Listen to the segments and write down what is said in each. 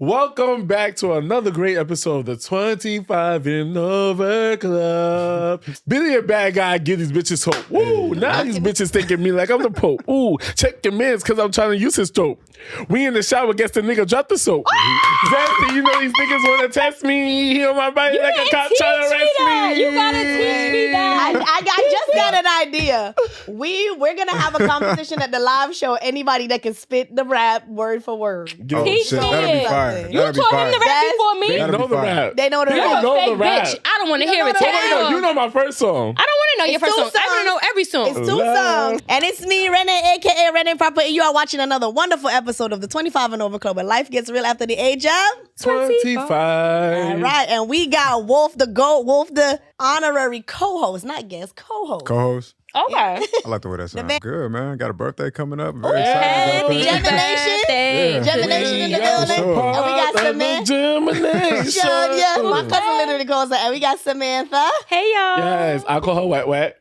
Welcome back to another great episode of the 25 and Over Club. Billy a bad guy, get these bitches hope. Woo, now these bitches thinking me like I'm the Pope. Ooh, check your mans because I'm trying to use his dope. We in the shower, guess the nigga drop the soap. Zesty, you know these niggas want to test me. He on my body like a cop trying to arrest me. You gotta teach me that. I just got an idea. We're gonna have a competition at the live show. Anybody that can spit the rap word for word. Oh, Teach shit, me that'll be it. fire. You That'll be taught fire. him the rap before me. They know the rap. They know the They rap. know Fake the rap. bitch. I don't want to hear it. You know my first song. I don't want to know your It's first two song. I want to know every song. It's two songs. And it's me, Renee, a.k.a. Renee Proper, and you are watching another wonderful episode of the 25 and Over Club, where life gets real after the age of 25. All right, and we got Wolf the GOAT, Wolf the honorary co-host, not guest, co-host. Co-host. Okay. I like the way that sounds. man- Good, man. Got a birthday coming up. Very Happy excited about that. Gemination. Gemination in the building. sure. And we got Samantha. Gemination. Yeah, my cousin literally calls her. And we got Samantha. Hey, y'all. Yes, alcohol wet wet.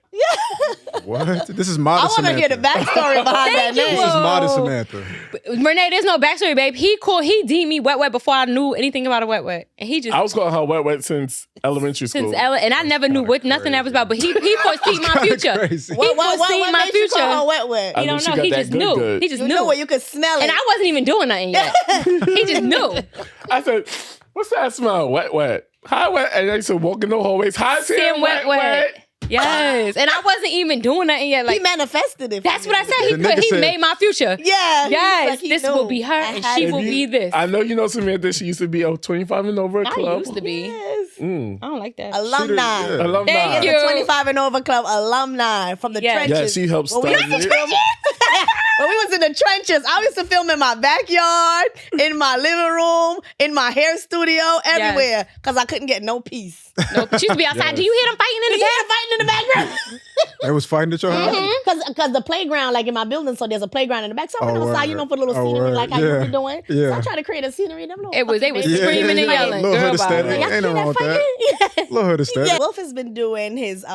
What? This is I modest want to Samantha. hear the backstory behind that This name. is modest Samantha. Renee, there's no backstory, babe. He deemed me wet before I knew anything about a wet. And he just I was calling her wet wet since elementary school. and I never knew what nothing that was about. But he foreseed my future. Crazy. He foreseen my made you call her future. wet wet? I He knew don't she know. got He that just good, knew. good. He just You knew. know where you could smell it. And I wasn't even doing nothing yet. He just knew. I said, what's that smell? Wet wet. Hi wet. And I used to walk in the hallways. Hi Sam, wet. Yes. And I wasn't even doing nothing yet. He Like manifested it. that's what I said. The nigga He said- made my future. Yeah. Yes, Like he this knew. will be her and she will be this. I know you know Samantha. She used to be a 25 and Over I Club. used to be. Yes. Mm. I don't like that. Alumni. Yeah. Alumni. Thank He you. is a 25 and Over Club alumni from the Yes. trenches. Yeah, she helped When we start used to it. film- when we was in the trenches, I used to film in my backyard, in my living room, in my hair studio, everywhere, because I couldn't get no peace. Nope. She used to be outside. Yes. Do you hear them fighting in the You back? hear fighting in the background? They was fighting at your house? Because the playground, like in my building, so there's a playground in the back. So I went Oh, outside, word. you know, for a little Oh, scenery, word. like how you Yeah. were doing. Yeah. So I tried to create a scenery. Them little They was fucking screaming and yelling. Little Girl hood bye. aesthetic. Y'all Ain't see no wrong with that. fighting? Little hood aesthetic. Yeah, Wolf has been doing his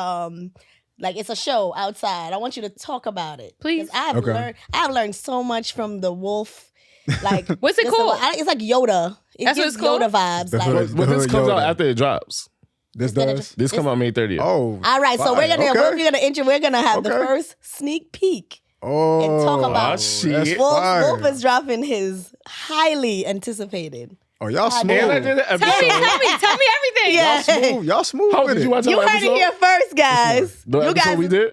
like it's a show outside. I want you to talk about it, Please. 'Cause Okay. I've learned so much from the Wolf. Like What's it just called? It's like Yoda. It That's what gives it's called? Yoda vibes. The Like, hood. But this hood comes out Yoda. after it drops. This gonna does? This come out May 30th. Oh. all right, so we're fire. gonna Okay. we're gonna have the Okay. first sneak peek. Oh. and talk about- Oh, shit. That's Wolf fire. is dropping his highly anticipated. Oh, y'all smooth. And I did an episode. Tell me everything. Yeah. Y'all smooth. Y'all smooth How with did it. you watch You our heard episode? it here first, guys. The You episode guys, we did?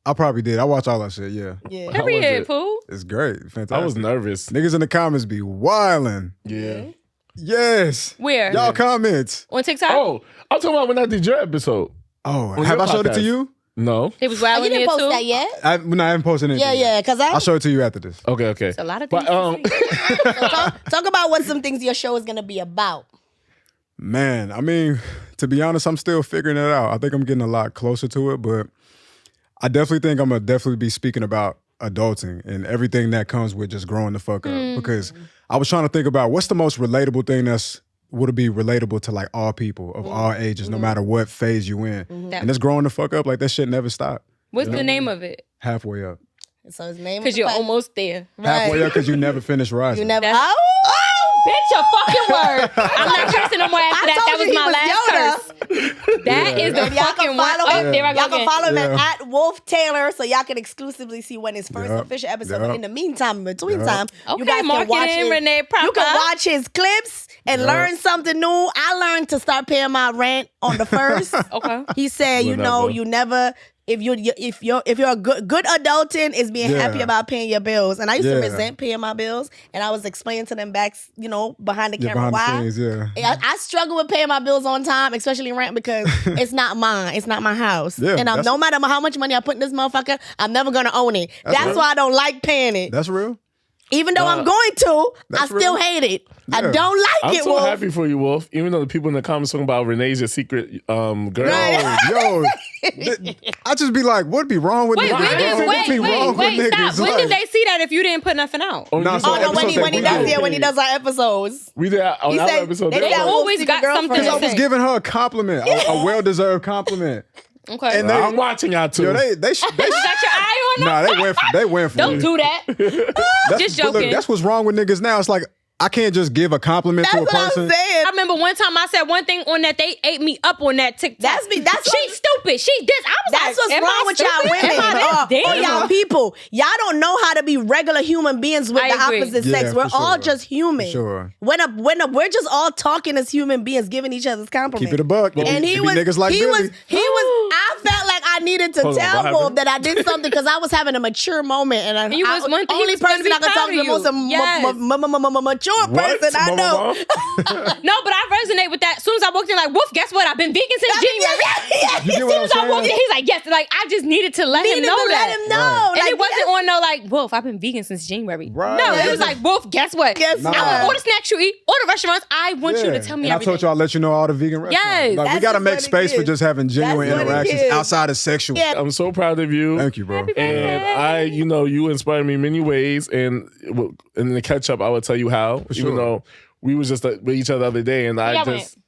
I probably did. I watch all that shit, yeah. yeah. How was Period, it? Pooh. It's great. Fantastic. I was nervous. Niggas in the comments be wildin'. Yeah. Yes. Where? Y'all comments. On TikTok? Oh, I'm talking about when I did your episode. Oh, On have your I showed it to podcast. you? No. It was Oh, wild you in there didn't post too. that yet? I haven't posted anything. Yeah, because I'll show it to you after this. Okay. It's a lot of things. But to say. talk about what some things your show is gonna be about. Man, I mean, to be honest, I'm still figuring it out. I think I'm getting a lot closer to it, but I definitely think I'm gonna be speaking about adulting and everything that comes with just growing the fuck up. Because I was trying to think about what's the most relatable thing would be relatable to like all people of all ages, no matter what phase you in. And it's growing the fuck up. Like that shit never stop. What's the name of it? Halfway up. So his name Because you're almost there. Halfway up because you never finish rising. You never. That's- Bitch, your fucking word. I'm not cursing no more after that. That was my last curse. That is the And y'all fucking can one. follow Oh, him. there I go Y'all can again. follow him Yeah. at Wolf Taylor, so y'all can exclusively see when his first Yep. official episode. Yep. But in the meantime, in between Yep. time, you Okay, guys can watch marketing, his, Renee Proper. you can watch his clips and Yep. learn something new. I learned to start paying my rent on the first. Okay. He said, you know, Whatever. you never. If you're a good adulting is being Yeah. happy about paying your bills, and I used to Yeah. resent paying my bills, and I was explaining to them back, behind the Yeah, camera behind why. the scenes, I struggle with paying my bills on time, especially rent, because it's not mine. It's not my house. Yeah, and no matter how much money I put in this motherfucker, I'm never going to own it. That's real. why I don't like paying it. That's real? Even though I'm going to, I that's still real. hate it. I Yeah. don't like I'm it, so Wolf. happy for you, Wolf. Even though the people in the comments talking about Renee's your secret girl. Right. Yo, I just be like, what be wrong with Wait, niggas? when What be wrong with wait, niggas? stop. When did Like, they see that if you didn't put nothing out? On Nah, your so Oh no, when episodes he that we does did. when he does our episodes. We did on He our said- episode. they They said were- Wolf always secret got girlfriend. something I was say. giving her a compliment, a well-deserved compliment. Okay. And they- I'm watching y'all too. Yo, they You got your eye on them? nah, they went for Don't me. do that. That's, Just but look, joking. that's what's wrong with niggas now. It's like I can't just give a compliment to a That's what person. I'm saying. I remember one time I said one thing on that, they ate me up on that TikTok. That's she's stupid. She this. I was That's like, what's am wrong I with stupid? y'all women. Am I this Or damn? y'all people. Y'all don't know how to be regular human beings with I the agree. opposite Yeah, sex. for We're all sure. just human. For sure. We're just all talking as human beings, giving each other's compliments. Keep it a buck. And It he be was, niggas like he Billy. was, I felt like I needed to Hold on, what tell Wolf happened? that I did something because I was having a mature moment, and You was one thing he only was supposed to person I be can talk proud to, the of most you. Yes. mature What? person I know. No, but I resonate with that. As soon as I walked in, like, Wolf, guess what? I've been vegan since January. You get As what soon I'm as I walked in, saying? he's like, yes. Like, I just needed to let him know that. Let him know. And Like, it wasn't on no like, Wolf, I've been vegan since January. Right. No, it was like, Wolf, guess what? Guess I what? will order snacks you eat, order restaurants. I want you to tell me and everything. I told you I'll let you know all the vegan restaurants. Yes. Like, we That's got to just make what it space for is. just having genuine That's what it interactions is. outside of sexual. Yeah. I'm so proud of you. Thank you, bro. Happy And you inspire me in many ways. And in the catch up, I will tell you how. sure. Even though we was just with each other the other day, and I Yeah, just.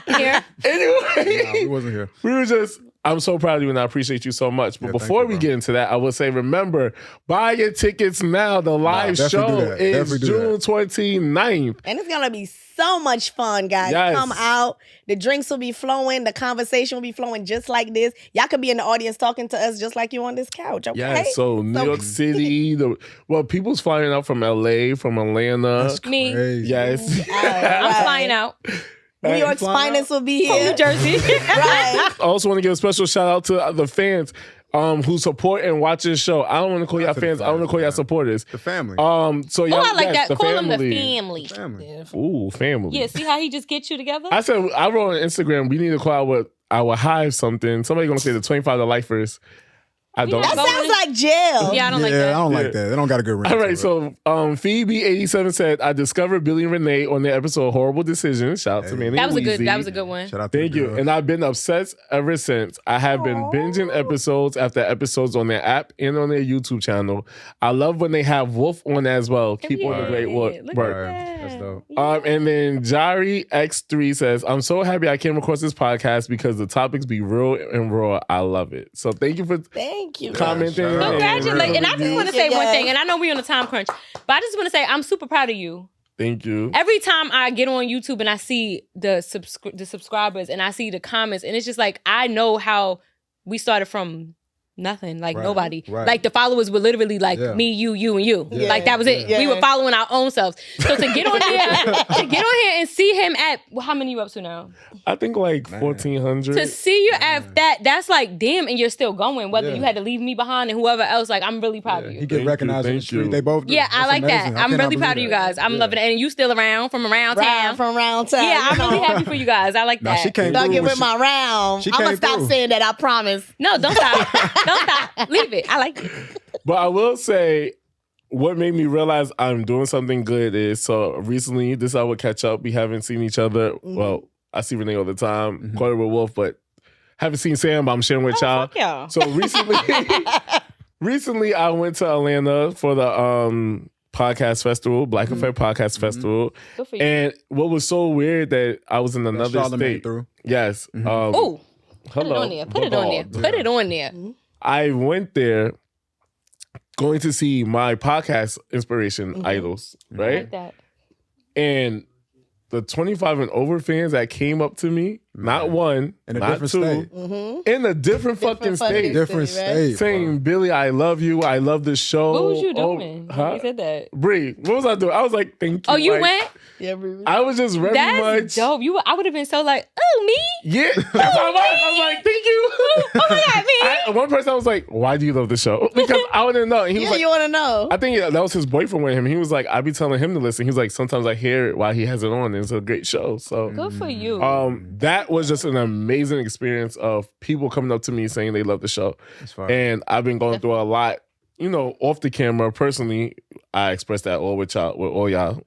Here. Anyway, Nah, we wasn't here. we were just. I'm so proud of you, and I appreciate you so much. But Yeah, thank before you, we bro. get into that, I will say, remember, buy your tickets now. The live definitely do show that. is Definitely do June that. 29th. And it's gonna be so much fun, guys. Yes. Come out. The drinks will be flowing. The conversation will be flowing just like this. Y'all could be in the audience talking to us just like you on this couch. Okay. Yeah, so New York City. People's flying out from LA, from Atlanta. Me. Crazy. Yes. I'm flying out. New York's flying finest will be From here. New Jersey. Right. I also want to give a special shout out to the fans who support and watch this show. I don't want to call y'all to the fans. I want to fans, call y'all man. supporters. The family. So y'all, Oh, I like yes, that. Call them the family. family. Ooh, family. Yeah, see how he just gets you together? I said I wrote on Instagram. We need to call our hive something. Somebody gonna say the 25 lifers. I don't. That know. sounds like jail. Yeah, I don't like I that. don't Yeah. like that. They don't got a good ring. All to right, it. so Phoebe87 said, I discovered Billy and Renee on their episode Horrible Decisions. Shout out to Manny That was a good. Weezy. That was a good one. Shout out to Thank the you. girl. And I've been obsessed ever since. I have been binging episodes after episodes on their app and on their YouTube channel. I love when they have Wolf on as well. Keep on the great work. Look All at right, that. that's dope. And then Jari X3 says, I'm so happy I came across this podcast because the topics be real and raw. I love it. So thank you for Thank you. commenting. shout out. Congratulations. And I just want to say one Yeah. thing, and I know we're on a time crunch, but I just want to say I'm super proud of you. Thank you. Every time I get on YouTube and I see the subscribers and I see the comments, and it's just like, I know how we started from nothing, like Right, nobody. right. Like the followers were literally like Yeah. me, you, and you. Yeah. Like that was it. Yeah. We were following our own selves. So to get on here, and see him at, well, how many you up to now? I think like 1,400. To see you at that's like, damn, and you're still going, whether Yeah. you had to leave me behind and whoever else, like, I'm really proud of He you. get Thank recognized you, in the thank street. you. They both do. Yeah, I That's like amazing. that. I I'm cannot really proud of believe you that. guys. I'm Yeah. loving it. And you still around from town. From around town. Yeah, I'm really happy for you guys. I like Nah, that. she came Stuck through it when with my round. she I'm gonna came stop through. saying that. I promise. No, don't stop. Don't stop. Leave it. I like it. But I will say, what made me realize I'm doing something good is, so recently, this I would catch up. We haven't seen each other. Mm-hmm. Well, I see Renee all the time, call her with Wolf, but haven't seen Sam, but I'm sharing with y'all. Fuck y'all. So recently I went to Atlanta for the podcast festival, Black Effect Podcast Festival. Good for you. And what was so weird that I was in another Charlamagne state. through. Yes. Ooh, put it hello. on there. Put it on there. Put it on there. I went there going to see my podcast inspiration idols, I right? like that. And the 25 and over fans that came up to me, not one, In a not different two, state. in a different fucking state, Different City, right? state. saying, Billy, I love you. I love the show. What was you Oh, doing? huh? You said that. Bree, what was I doing? I was like, thank you. Oh, you Like, went? Yeah, baby. I was just very That's much. dope. I would have been so like, oh, me? Yeah. That's how I was like, thank you. Oh my God, me? One person I was like, why do you love the show? Because I wouldn't know. And he was Yeah, like, you want to know? I think that was his boyfriend with him. He was like, I be telling him to listen. He was like, sometimes I hear it while he has it on. And it's a great show. So Good for you. that was just an amazing experience of people coming up to me saying they love the show. That's fine. And I've been going through a lot, off the camera. Personally, I expressed that all with all y'all.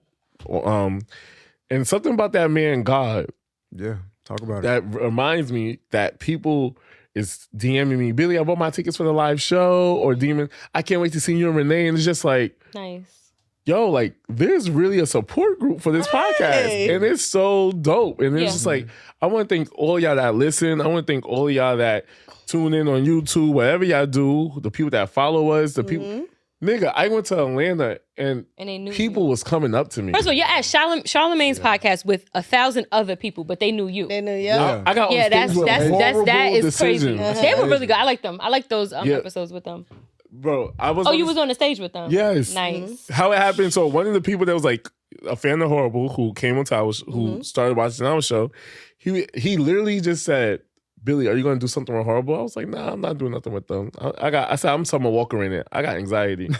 And something about that man, God, Yeah, talk about it. that reminds me that people is DMing me, Billy, I bought my tickets for the live show, or DMing, I can't wait to see you and Renee. And it's just like, Nice. yo, like, there's really a support group for this podcast. And it's so dope. And it's Yeah. just like, I want to thank all y'all that listen. I want to thank all y'all that tune in on YouTube, whatever y'all do, the people that follow us, the people. Nigga, I went to Atlanta and they knew people was coming up to me. First of all, you're at Charlamagne's podcast with 1,000 other people, but they knew you. They knew, I got on that's stage with horrible that is crazy. decisions. They were really good. I like them. I like those episodes with them. Bro, I was. Oh, you was on the stage with them. Yes. Nice. How it happened? So one of the people that was like a fan of Horrible, who came onto our, who started watching our show, he literally just said, "Billy, are you going to do something with Horrible?" I was like, "Nah, I'm not doing nothing with them." I said, "I'm Summer Walker in it. I got anxiety."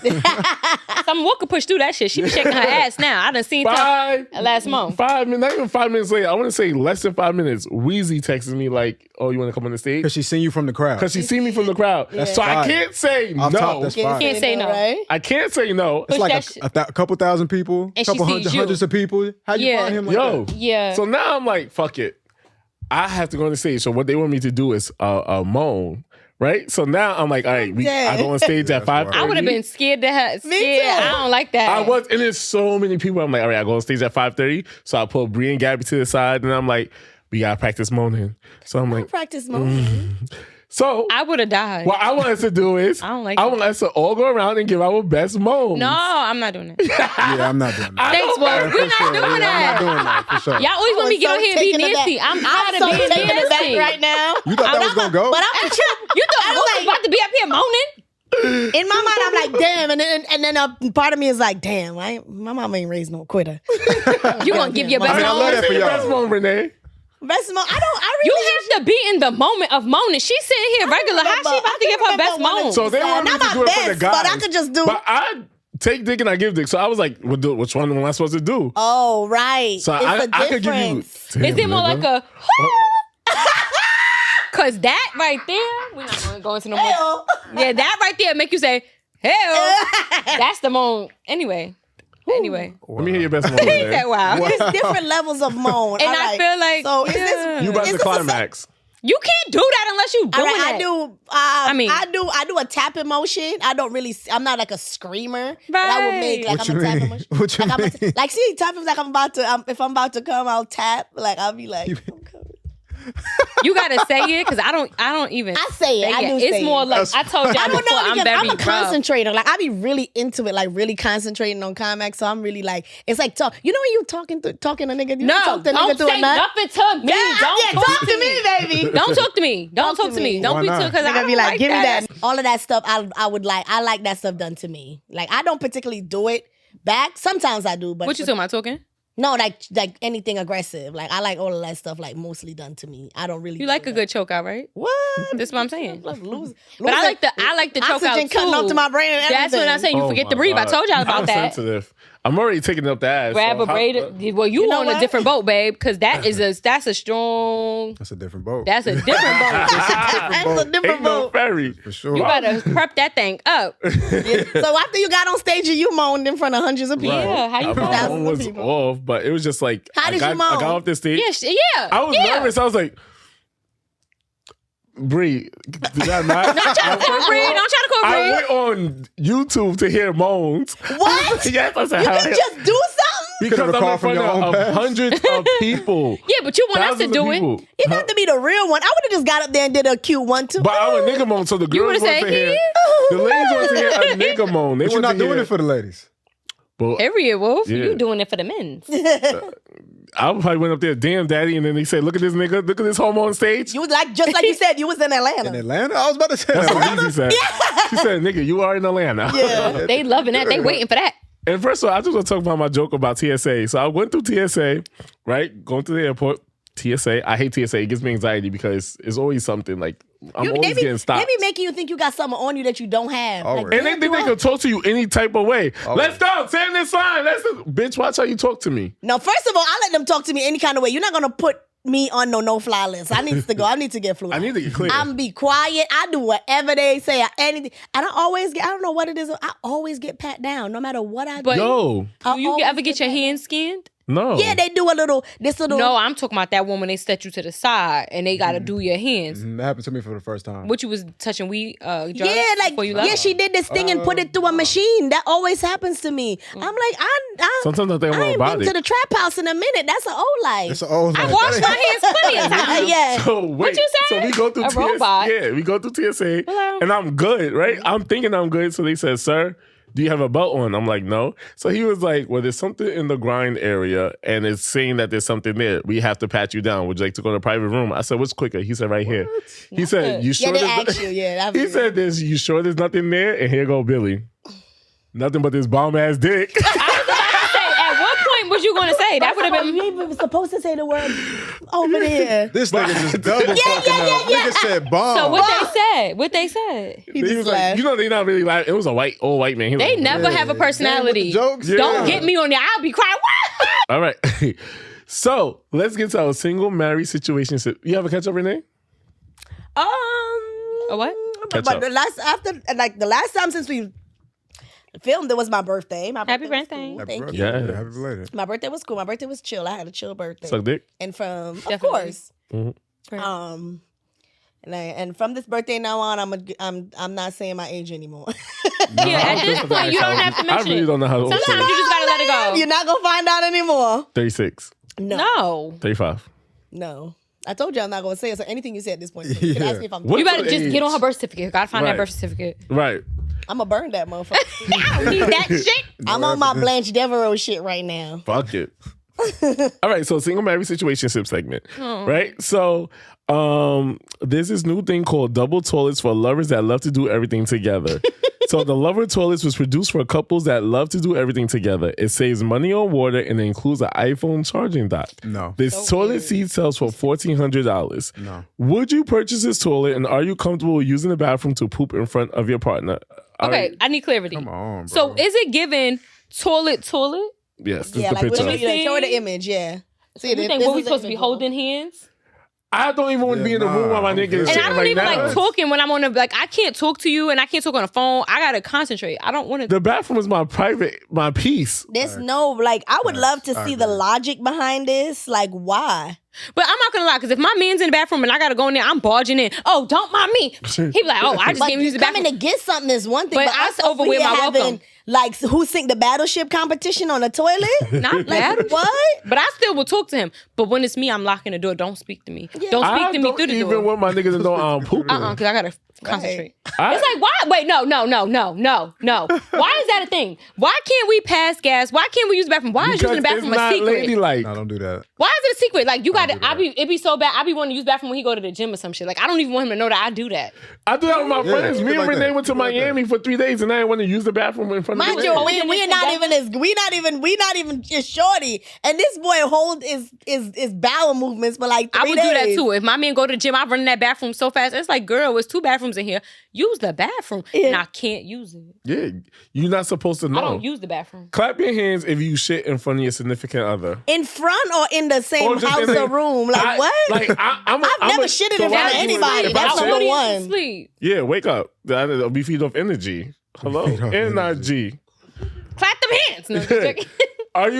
Summer Walker pushed through that shit. She be shaking her ass now. I done seen her last month. 5 minutes, not even 5 minutes later. I want to say less than 5 minutes. Wheezy texts me like, "Oh, you want to come on the stage?" Because she's seen you from the crowd. Because she seen me from the crowd. That's so fire. I can't say Off no. top, that's fire. Can't say no. Right? I can't say no. It's Push like that a couple thousand people, And couple she sees you. hundreds of people. How you find him like Yo. that? Yeah. So now I'm like, fuck it. I have to go on the stage. So what they want me to do is moan. Right? So now I'm like, all right, I go on stage at 5:30. I would have been scared to have. Me too. I don't like that. I was, and there's so many people. I'm like, all right, I go on stage at 5:30. So I pull Bree and Gabby to the side, and I'm like, we gotta practice moaning. So I'm like, Practice moaning. so I would have died. what I want us to do is, I don't like I it. want us to all go around and give our best moans. No, I'm not doing that. Yeah, I'm not doing that. Thanks, boy. We're not doing I'm not that. doing that for sure. Y'all always want me to get on here and be nasty. I'm tired of being taken aback nasty. right now. You thought that was gonna go? But I'm You thought I was about to be up here moaning? in my mind, I'm like, damn, and then a part of me is like, damn, my mama ain't raised no quitter. You gonna give your best I love moan? that for Your best y'all. moan, Renee. Best moan. I You really have to be in the moment of moaning. She's sitting here regular. How she about to give her best moan? So they want me not to my do it for the best, guys. but I could just do. But I take dick and I give dick. So I was like, which one am I supposed to do? Oh, right. So It's I could give you. difference. Is it more Damn, like nigga. a? Cause that right there, we're not gonna go into no more. Hell. Yeah, that right there make you say, hell. That's the moan. Anyway. Let me hear your best moan. He Renee. said, wow. It's different levels of moan. And All I right. feel like So is this? You about is to this a climax. you can't do that unless you doing All right, that. I do. I do a tap emotion. I don't really. I'm not like a screamer. But I would make like What I'm you a tap mean? emotion. What you like, mean? like see, tap is like I'm about to. If I'm about to come, I'll tap. Like I'll be like. I'm coming. You gotta say it because I don't even. I say it. I do It's say more it. like I told y'all I don't before. know I'm because very I'm a rough. concentrator. Like I be really into it, like really concentrating on climax. So I'm really like, it's like talk. You know when you talking to a nigga, you No, talk to a don't nigga through say a nut. nothing to me. Don't talk to me, baby. Don't talk to me. Don't talk to me. Don't Why be not? too because I Nigga don't be like, give me that. that. All of that stuff. I would like. I like that stuff done to me. Like I don't particularly do it back. Sometimes I do, but What you talking about? Talking? no, like anything aggressive. Like I like all of that stuff. Like mostly done to me. I don't really. You like a good choke out, right? what? That's what I'm saying. Lose, But I like the choke out oxygen too. cutting off to my brain and everything. That's what I'm saying. You Oh forget my to breathe. I God. told y'all about I'm that. sensitive. I'm already taking up the ass. Grab so a braid. Well, you know on a what? different boat, babe, because that's a strong. That's a different boat. That's a different boat. That's a different Ain't no vote. ferry. for sure. You gotta prep that thing up. So after you got on stage and you moaned in front of hundreds of people. Yeah, how you My moan? phone Thousands of was people. off, but it was just like How did I you got moan? off the stage. Yeah. I was yeah. nervous. I was like, Bree, did I not? Don't try to call Bree. Don't try to call I Bree. went on YouTube to hear moans. What? Yes, I said, You how can just do something? because could've I'm in recalled from front your own of past. hundreds of people. Yeah, but you want us to Thousands of do it. people. You got to be the real one. I would have just got up there and did a cute 1, 2. But I'm a nigga moan, so the girls would've want said, to hear. "Yeah." The ladies want to hear a nigga moan. They But you're want not to doing hear, it for the ladies. But Period, Wolf. Yeah. You doing it for the men. I probably went up there, damn daddy, and then they said, look at this nigga, look at this homo on stage. You was like, just like you said, you was in Atlanta. In Atlanta? I was about to say That's Atlanta. what Weezy said. She said, nigga, you are in Atlanta. Yeah. They loving that. They waiting for that. And first of all, I just want to talk about my joke about TSA. So I went through TSA, right? Going to the airport. TSA. I hate TSA. It gives me anxiety because it's always something like I'm always getting stopped. They be making you think you got something on you that you don't have. Always. And they think they can talk to you any type of way. Always. Let's go. Say in this line. Bitch, watch how you talk to me. No, first of all, I let them talk to me any kind of way. You're not gonna put me on no-fly list. I need to go. I need to get fluent. I need to get clear. I'm be quiet. I do whatever they say. Anything. And I always get, I don't know what it is. I always get pat down no matter what I do. But Yo. I do you always ever get your hands skinned? No. Yeah, they do a little, this little. No, I'm talking about that one when they set you to the side and they gotta do your hands. That happened to me for the first time. What you was touching weed, drugs Yeah, like before you left? yeah, she did this thing and put it through a machine. That always happens to me. I'm like, I Sometimes I think I'm ain't been robotic. to the trap house in a minute. That's an old life. It's an old I life. washed my hands plenty of times. Yeah. So wait, you say? so we go through A TSA. robot? Yeah, we go through TSA, Hello? and I'm good, right? I'm thinking I'm good. So they said, "Sir, do you have a belt on? I'm like, no. So he was like, well, there's something in the grind area and it's saying that there's something there. We have to pat you down. Would you like to go to a private room? I said, what's quicker? He said, right here. He said, you sure? Yeah, they asked you. Yeah, he said, you sure there's nothing there? And here go Billy. Nothing but this bomb ass dick. Was you going to say? That would have been. You ain't even supposed to say the word over there. This nigga just double fucking up. Nigga said bomb. So what they said? He just was like, laughed. you know, they not really like. It was a old white man. He was They like, never have a personality. Jokes. Don't get me on there. I'll be crying. all right. So let's get to our single married situation. You have a catch up, Renee? A what? But the last time since we filmed, it was my birthday. Happy birthday. Thank you. Yeah. Happy belated. My birthday was cool. My birthday was chill. I had a chill birthday. Suck dick? And from, Definitely. of course. Mm-hmm. And from this birthday now on, I'm not saying my age anymore. Yeah, at this point, you don't have to mention I really it. don't know how old she Sometimes is. you just gotta let it go. You're not gonna find out anymore. 36, No. 35. No. I told you I'm not gonna say it. So anything you say at this point, you can ask me if I'm. What? You better What's just your get on age? her birth certificate. Gotta find Right. that birth certificate. Right. I'm gonna burn that motherfucker. I don't need that shit. I'm on my Blanche Devereaux shit right now. Fuck it. All right, so single married situationship segment, right? So there's this new thing called double toilets for lovers that love to do everything together. So the lover toilets was produced for couples that love to do everything together. It saves money on water and it includes an iPhone charging dock. No. This toilet seat sells for $1,400. No. Would you purchase this toilet and are you comfortable using the bathroom to poop in front of your partner? Okay, I need clarity. Come on, bro. So is it given toilet? Yes, this Yeah, is the like picture. what show her the image. Yeah. See, You think this what we is the supposed to be image. holding hands? I don't even want to be in the room while my I'm nigga good. is And sitting I don't right even now. like talking when I'm on the, like, I can't talk to you and I can't talk on the phone. I gotta concentrate. I don't want to. The bathroom is my peace. There's no, like, I would love to see the logic behind this. Like, why? But I'm not gonna lie, because if my man's in the bathroom and I gotta go in there, I'm barging in. Oh, don't mind me. He be like, oh, I just But came to use the bathroom. coming to get something is one thing. But But I us over overwear here my having, welcome. like, who sink the battleship competition on the toilet? Not Like, bad. what? But I still will talk to him. But when it's me, I'm locking the door. Don't speak to me. Don't I speak to me don't through the even door. want my niggas to know I'm pooping. Because I gotta concentrate. I- It's like, why? Wait, no. Why is that a thing? Why can't we pass gas? Why can't we use the bathroom? Why is Because using the bathroom it's a not secret? ladylike. No, don't do that. Why is it a secret? Like, you gotta, do that. it be so bad. I be wanting to use the bathroom when he go to the gym or some shit. Like, I don't even want him to know that I do that. I do that with my friends. keep Me it and like Renee that. went to Keep it like Miami for 3 days and I didn't want to use the bathroom in front of Mind the you, man. we're not even as we not even just shorty, and this boy hold his bowel movements for like 3 I would days. do that too. If my man go to the gym, I run in that bathroom so fast. It's like, girl, it's 2 bathrooms in here. Use the bathroom. Yeah. And I can't use it. Yeah, you're not supposed to know. I don't use the bathroom. Clap your hands if you shit in front of your significant other. In front or in the same Or just house in the- or room? Like, what? I'm I've never shitted in front of anybody. That's I number shit- one. Sleep. Yeah, wake up. I'll be feed off energy. Hello, Feed off energy. Clap them hands. No, just joking. Are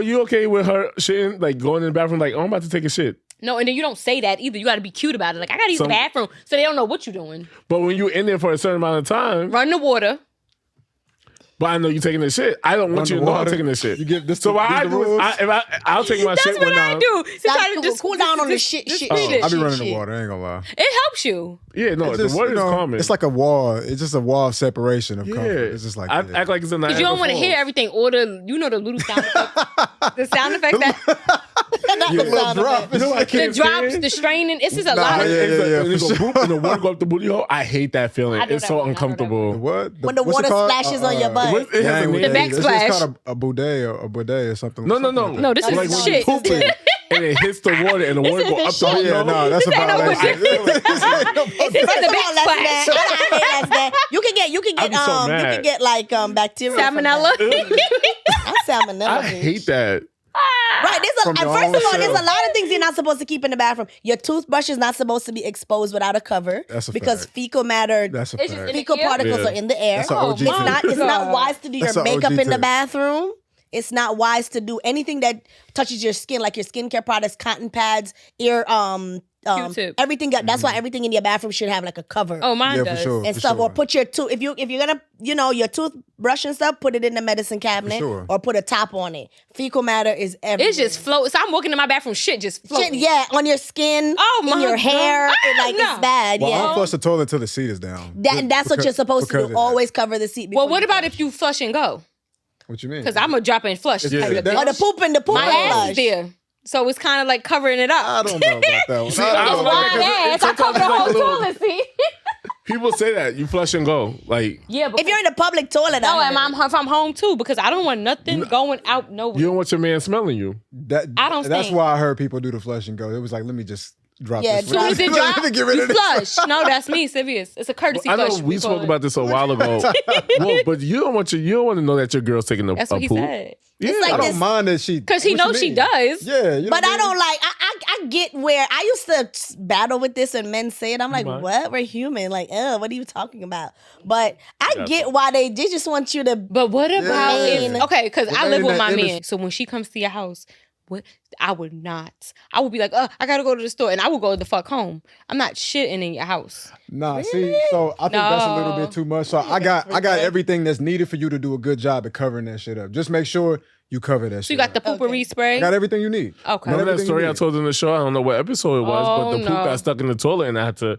you okay with her shitting, like going in the bathroom, like, oh, I'm about to take a shit? No, and then you don't say that either. You got to be cute about it. Like, I got to use the bathroom, so they don't know what you're doing. But when you're in there for a certain amount of time, Run the water. but I know you're taking the shit. I don't want you to know I'm Underwater. taking the shit. You give this so to- what these I the do is rules? I'll take my That's shit what when I I'm. do. Sometimes Stop, just cool down on the shit. Oh, shit. I be running shit. the water. I ain't gonna lie. It helps you. Yeah, no, It's the just, word you is know, common. It's like a wall. It's just a wall of separation of yeah, comfort. It's just like I this. act like it's a Because you don't want to hear everything. Or the little sound effects. The sound effects that That's the sound of drop. it. You know what I the can't drops, stand? the straining. It's just a lot of yeah, And it for go sure. boop, and the water go up the booty hole. I hate that feeling. I know It's that so one. I know that uncomfortable. What? When the what's it water called? splashes on your butt. It has a name. The backsplash. It's called a bidet or a bidet or something. No. something like No, that. this is Like when shit. you pooping and it hits the water and the water go up the whole Yeah, no, that's This a ain't no violation. bidet. This is First the of all, that's backsplash. bad. I hate that's bad. You can get I'd be so mad. you can get like bacteria. from Salmonella. that. That's salmonella. I bitch. hate that. Right, From your first own of all, there's self. a lot of things you're not supposed to keep in the bathroom. Your toothbrush is not supposed to be exposed without a cover That's a because fact. fecal matter, That's a It's just fact. in fecal the ear? particles Yeah. are in the air. That's an Oh, OG It's tip. not God. wise to do That's your an OG makeup in the tip. bathroom. It's not wise to do anything that touches your skin, like your skincare products, cotton pads, ear, Q-tip. everything. That's why everything in your bathroom should have like a cover. Oh, mine Yeah, does. for sure. And stuff, or put your tooth. If you're gonna, your toothbrush and stuff, put it in the medicine cabinet, sure. or put a top on it. Fecal matter is everywhere. It's just floats. So I'm walking in my bathroom, shit just floating. Shit, yeah, on your skin, Oh, in my your hair, God. it's No. bad. Well, I Yeah, don't flush the toilet till the seat is down. that's what you're supposed to because do. of that. Always cover the seat. Well, before what you about flush. if you flush and go? What you mean? Because I'm a drop and flush. Yeah. type of That- Oh, bitch. the poop My and ass flush. is there. So it's kind of like covering it up. I don't know about that one. See, I I don't don't know. know. My ass. I Sometimes cover the it's like whole a little- toilet seat. People say that you flush and go. Like Yeah, but If you're in a public toilet, no, I and heard. if I'm home too, because I don't want nothing going out nowhere. you don't want your man smelling you. I don't That's think. why I heard people do the flush and go. It was like, let me just drop Yeah, this. as soon As soon as it Let drop, me get rid you of this. flush. No, that's me, serious. It's a courtesy I know flush. we call spoke it. about this a while ago. Well, but you don't want to know that your girl's taking a, That's a what he poop. said. Yeah, like I don't this- mind that she. Because he what you knows she mean? does. Yeah, you know But what I don't like. I get where I used to battle with this, and men say it. I'm like, Right. what? We're human. Like, what are you talking about? But I Yeah. get why they just want you to. But what about Yeah. if, okay, because I Well, live with that my image- man. So when she comes to your house, what I would not. I would be like, I gotta go to the store, and I would go the fuck home. I'm not shitting in your house. Nah, see, so I think that's a little No. bit too much. So I got everything that's needed for you to do a good job at covering that shit up. Just make sure you cover that shit. So you got the up. poopery spray. I got everything you need. Okay. Remember that everything story you I need. told in the show? I don't know what episode it was, but Oh, the poop no. got stuck in the toilet and I had to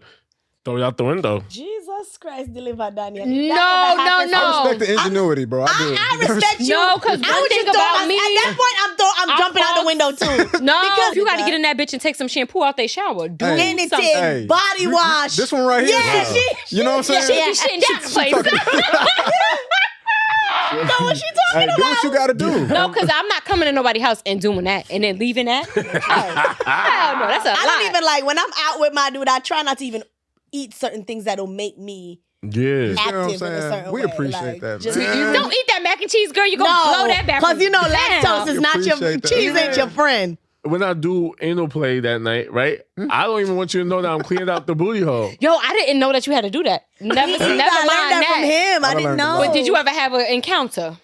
throw it out the window. Jesus Christ, deliver Daniel. No. I respect the ingenuity, bro. I do. I respect you. No, 'cause I one would thing just throw about me- At that point, I'm jumping out the window too. No, Because you got to get in that bitch and take some shampoo out their shower. Do Hey. Anything, something. Hey, body wash. This one right here. Yeah, wow. she- You know what I'm She saying? be shitting down the place. You know what she Hey, talking do about? what you got to do. No, because I'm not coming to nobody's house and doing that and then leaving that. Oh, hell no, that's a I lot. don't even like when I'm out with my dude. I try not to even eat certain things that'll make me Yeah. You know what I'm active in a saying? certain We way. appreciate Like, that, just- man. Don't eat that mac and cheese, girl. You're going to blow that back. because you know Damn. lactose is We not your appreciate that. cheese ain't your friend. When I do anal play that night, right? I don't even want you to know that I'm cleaning out the booty hole. Yo, I didn't know that you had to do that. Never I mind learned that from him. I I didn't learned know. that. But did you ever have an encounter?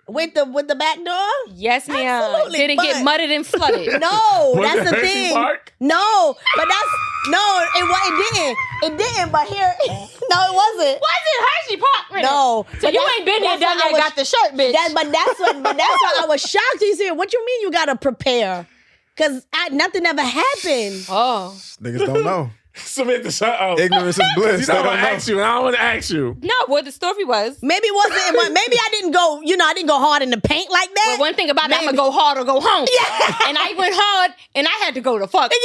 with the back door? Yes, ma'am. Absolutely, Did it get but- mudded and flooded? No, Was that's it the Hershey thing. Park? No, but that's no. It didn't. It didn't. But here, no, it wasn't. Was it Hershey Park? Man? No, So but you that's- ain't been there, that's done why I that, was- got the shirt, bitch. But that's why I was shocked. He said, "What you mean you gotta prepare?" Because nothing ever happened. Oh. Niggas don't know. Samantha, shut up. Ignorance is bliss. You They know, I don't know. ask you, and I don't want to ask you. No, what the story was. Maybe it wasn't. Maybe I didn't go. I didn't go hard in the paint like that. But one thing about it, I'm Maybe. gonna go hard or go home. Yeah. And I went hard, and I had to go to fuck. Yeah.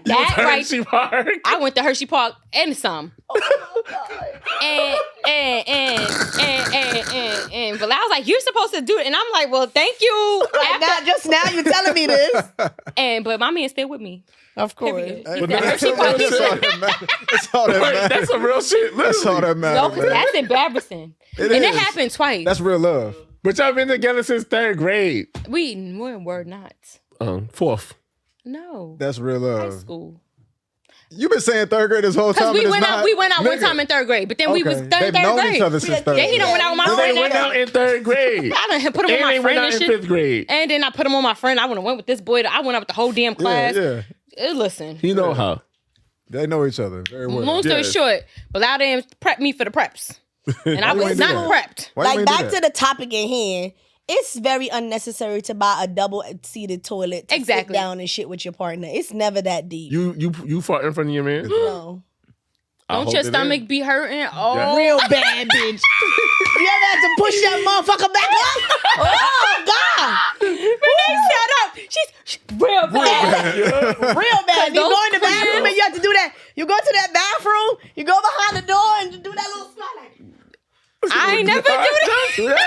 That right. Hershey Park. I went to Hershey Park and some. And but I was like, you're supposed to do it. And I'm like, well, thank you. Like now, just now you telling me this. But my man's still with me. Of course. Period. Hey, He but said that's Hershey Park. all that matters. That's all that Wait, matters. that's some real shit. That's all Literally. that matters. No, because man. that's embarrassing. It and is. it happened twice. That's real love. But y'all been together since 3rd grade. we're not. 4th. No. That's real High love. school. You've been saying 3rd grade this whole time. Because we and it's went not- out one Nigga. time in 3rd grade, but then we was Okay. third They've known grade. each other since 3rd Then he grade. done went out with my But they friend. went out in 3rd grade. I done put him And on they my went friend out and in shit. 5th grade. And then I put him on my friend. I went with this boy. I went out with the whole damn class. Yeah. Listen. You know how. They know each other very well. Long story Yes. short, Bilal didn't prep me for the preps. And I you was ain't do not that? prepped. Why you Like ain't do back that? to the topic at hand. It's very unnecessary to buy a double-seated toilet to sit Exactly. down and shit with your partner. It's never that deep. You fought in front of your man? No. I Don't hope your it stomach is. be hurting? Oh, Yeah. Real bad, bitch. You ever had to push that motherfucker back up? Oh, God. Renee, shut up. She's real bad. Real bad. You those go in the bathroom cramps- and you have to do that. You go to that bathroom, you go behind the door and you do that little slide like, I ain't never do that. yeah.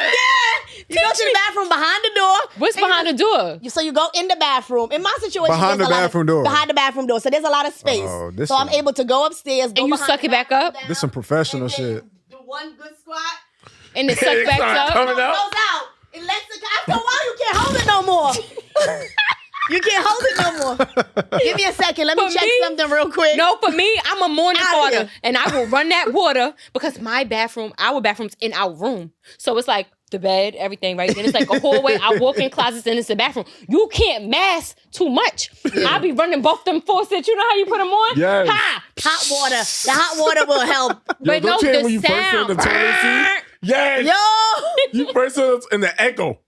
You go to the bathroom behind the door. What's behind the door? So you go in the bathroom. In my situation, Behind there's the a lot bathroom of, door. Behind the bathroom door. So there's a lot of space. Oh, this so I'm one. able to go upstairs, go And you behind suck the it back bathroom up? down, This some professional and then shit. Do one good squat. And it suck It's back not up? coming It out. goes out. It lets it after a while you can't hold it no more. You can't hold it no more. Give me a second. Let me For check me? something real quick. No, for me, I'm a morning Outta farter. here. And I will run that water because our bathroom's in our room. So it's like the bed, everything, right? Then it's like a hallway. I walk in closets and it's the bathroom. You can't mask too much. I be running both them faucets. You know how you put them on? Yes. Ha! Hot water. The hot water will help. But no, don't you hate the when you first sound. in the toilet seat? Yes. Yo! You first in the echo.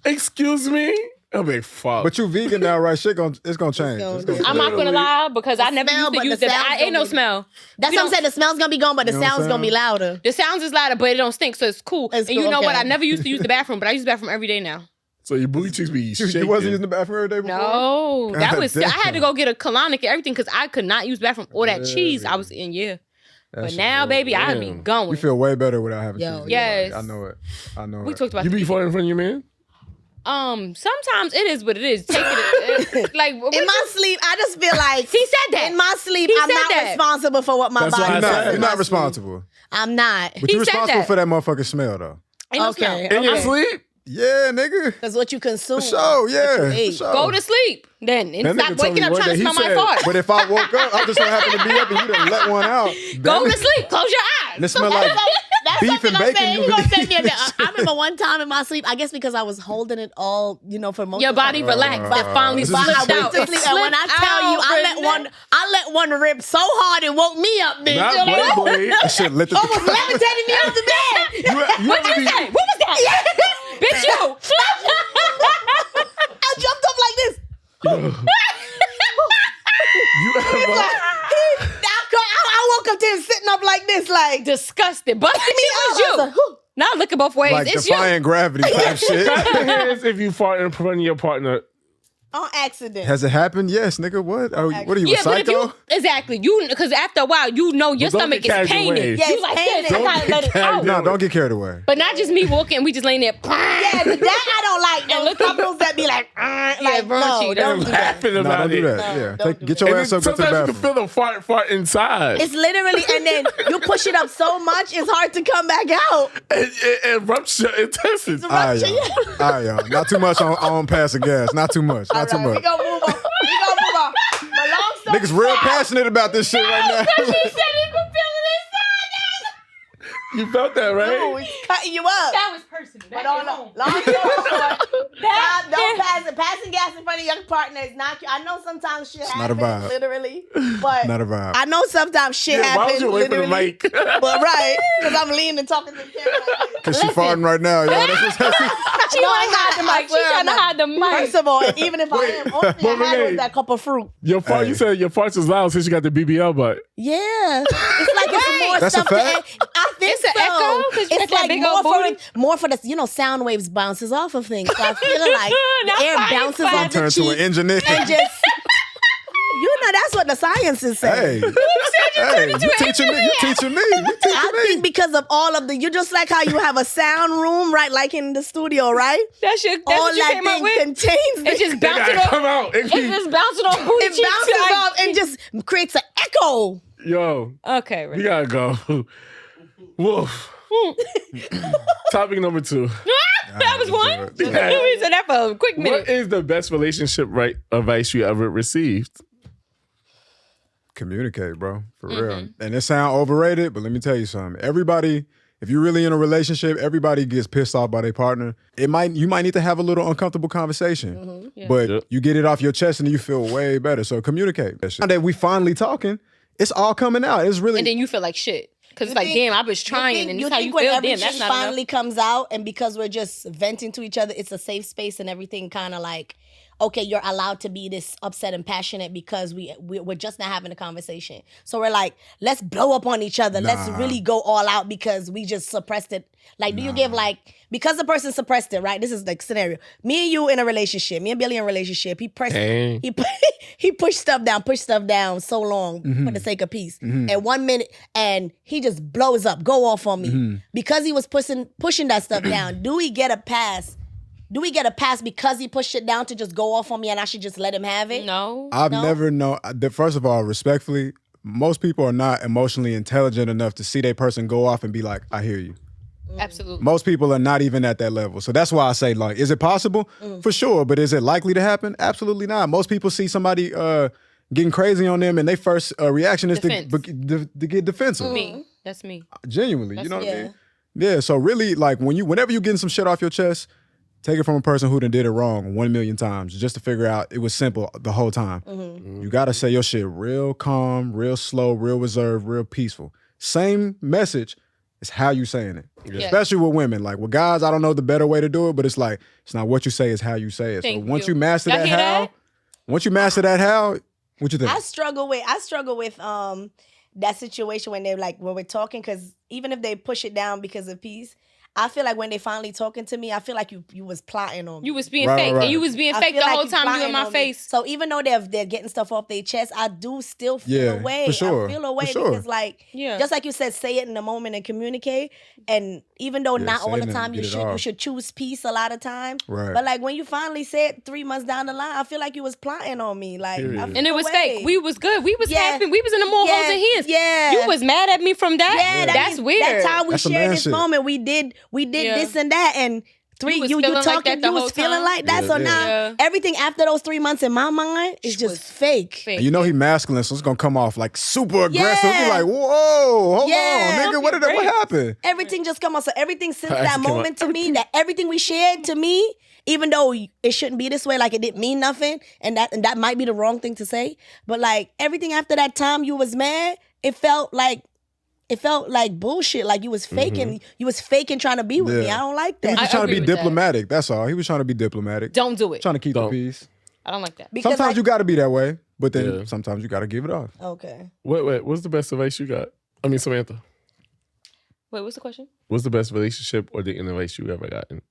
Excuse me? I'll be fuck. But you vegan now, right? Shit, it's gonna change. It's gonna I'm not gonna lie because I never smell, used to but use the it. sound's Ain't no gonna be- smell. That's You what I'm don't- saying. The smell's gonna be gone, but the You know what I'm sound's gonna be saying? louder. The sound is louder, but it don't stink, so it's cool. It's and you cool, know what? okay. I never used to use the bathroom, but I use the bathroom every day now. So your booty cheeks be shaking. You wasn't using the bathroom every day before? No, that God was. I had to damn. go get a colonic and everything because I could not use the bathroom. All that cheese I was in, That But shit now, good. baby, I be Damn. going. You feel way better without having Yo, cheese. yes. I know it. I know We it. talked about You be this. farting in front of your man? Sometimes it is what it is. Take it like In my sleep, I just feel like he said that. in my sleep, He I'm said not that. responsible for what my That's why body I does. said- in You're my not sleep. responsible. I'm not. But He you're said responsible that. for that motherfucking smell, though. Ain't no Okay. smell. In your Okay. sleep? Yeah, nigga. Because what you consume. For sure, yeah. you For ate. sure. Go to sleep then and That stop nigga told waking me up one trying to day, smell he my said- fart. But if I woke up, I just so happen to be up and you done let one out. Go to sleep. Close your eyes. And it smell like That's beef something and I'm bacon. saying. You He gonna can send me eat. I remember one time in my sleep, I guess because I was holding it all, for most Your of the body time. relaxed. It finally This is But I slipped went out. to It sleep, and when I slipped tell you, out, I let one rip so hard it woke me up, bitch. Not You know? Blade Blade. That shit lit the Almost levitated me off the bed. You What ever you be- say? What was that? Bitch, you. I jumped up like this. You ever... I woke up to him sitting up like this, like Disgusted. Busted me. me It out. was I was you. like, whew. Now look at both ways. like It's you. defying gravity type shit. Clap your hands if you fart in front of your partner. On accident. Has it happened? Yes, nigga. What? What are you, a Yeah, but if psycho? you exactly because after a while your don't stomach get carried is pained. away. Yeah, You it's like pained. this. I Don't gotta let it out. No, don't get carried away. But not just me walking. We just laying there. Yeah, but that I don't like. And Those look at- couples that be like, like raunchy. no, That's don't do that. Laughing No, about don't do it. that. Yeah, don't do get that. your And ass then up, go to the sometimes you bathroom. can feel the fart inside. It's literally, and then you push it up so much, it's hard to come back out. It ruptures your intestines. All right, y'all. Not too much on passing gas. Not too much. Not too All right, much. we gonna move on. But long story Niggas real short, passionate about this shit right now. She said he could feel it You felt that, right? Ooh, it's cutting you up. inside. That was personal. But That on hit home. long story short, That don't hit- pass it. Passing gas in front of your partner is not. I know sometimes shit not a happens, vibe. literally, but Not a vibe. I know sometimes shit Yeah, why was happens, you away from the literally. mic? But right, because I'm leaning talking to the camera. Like Cause she farting right now, y'all. That's what's happening. She No, wanna I'm hide the not. I mic. She swear trying I'm to not. hide the this. mic. First of all, and even if I am, only thing I had was Renee. that cup of fruit. Your fart, Hey. you said your farts was loud since you got the BBL butt. Yeah, it's like it's more That's a stuff to fact? add. I think It's an so. echo? 'Cause you got It's that like big more old for booty? more for the sound waves bounces off of things. So I feel like Now the air science bounces class. off the Turn to an cheek engineer. and just that's what the scientists say. Hey, hey, you teaching me? You teaching me? You teaching I me? think because of all of you just like how you have a sound room, right? Like in the studio, right? That's All what you that came up thing with. contains. It's just It bouncing gotta off. come out. It's just bouncing off booty It cheeks. bounces like- off and just creates an echo. Yo, Okay, we Renee. gotta go. Woof. Topic number 2. That was one. Yeah. We said that for a quick What minute. is the best relationship advice you ever received? Communicate, bro. For real. And it sound overrated, but let me tell you something. Everybody, if you're really in a relationship, everybody gets pissed off by their partner. You might need to have a little uncomfortable conversation. Yeah. But Yep. you get it off your chest and you feel way better. So communicate. Now that we finally talking, it's all coming out. It's really And then you feel like shit. Because it's You like, think- damn, I was trying, and you this how you think when feel. Damn, everything that's not finally enough. comes out, and because we're just venting to each other, it's a safe space, and everything kind of like, okay, you're allowed to be this upset and passionate because we're just not having a conversation. So we're like, let's blow up on each other. Let's Nah. really go all out because we just suppressed it. Like, do you give like, because the person suppressed it, right? This is like scenario. Me and you in a relationship. Me and Billy in a relationship. He pressed. Dang. He pushed stuff down so long for the sake of peace. And 1 minute, and he just blows up, go off on me because he was pushing that stuff down. Do we get a pass? Do we get a pass because he pushed it down to just go off on me and I should just let him have it? No. I've No? never known. First of all, respectfully, most people are not emotionally intelligent enough to see their person go off and be like, I hear you. Absolutely. Most people are not even at that level. So that's why I say, like, is it possible? For sure. But is it likely to happen? Absolutely not. Most people see somebody getting crazy on them and their first reaction is to Defense. get defensive. Me. That's me. Genuinely. You know what I Yeah. mean? Yeah, so really, like, whenever you getting some shit off your chest, take it from a person who done did it wrong 1 million times just to figure out it was simple the whole time. You gotta say your shit real calm, real slow, real reserved, real peaceful. Same message. It's how you saying it. Yeah. Especially with women. Like with guys, I don't know the better way to do it, but it's like, it's not what you say, it's how you say it. Thank so once you. you master Y'all that hear how, that? once you master that how, what you think? I struggle with that situation when they're like, when we're talking, because even if they push it down because of peace, I feel like when they finally talking to me, I feel like you was plotting on me. You was being Right, fake. right. And you was being I fake feel the like whole you time you plotting in my on me. face. So even though they're getting stuff off their chest, I do still feel away. for sure. I feel away For sure. because like, Yeah. just like you said, say it in the moment and communicate. And even though not say all it the and time you get it off. should choose peace a lot of time. Right. But like when you finally say it 3 months down the line, I feel like you was plotting on me. Like, I Period. feel And it was away. fake. We was good. We was Yeah. happy. We was in the more Yeah. holes and hands. Yeah. You was mad at me from that? Yeah, That's weird. That time we That's some shared man this shit. moment, we did Yeah. this and that, and was you feeling like talking, that the you was whole feeling time? like that. Yeah, so yeah. now Yeah. everything after those 3 months in my mind is was just fake. Fake. And you know he masculine, so it's gonna come off like super aggressive. Yeah. You're like, whoa, hold Yeah. on, nigga, what Great. happened? Everything just come out. So everything since Actually that came out- moment to me, that everything we shared to me, even though it shouldn't be this way, like it didn't mean nothing, and that might be the wrong thing to say, but like everything after that time you was mad, it felt like bullshit. Like you was faking. You was faking trying to be with me. Yeah. I don't like He was that. just trying to agree be with that. diplomatic. That's all. He was trying to be diplomatic. Don't do it. Trying to keep Don't. the peace. I don't like that. Because, Sometimes like, you got to be that way, but then Yeah. sometimes you got to give it off. okay. Wait, what's the best advice you got? I mean, Samantha, Wait, what's the question? what's the best relationship or dating advice you ever gotten?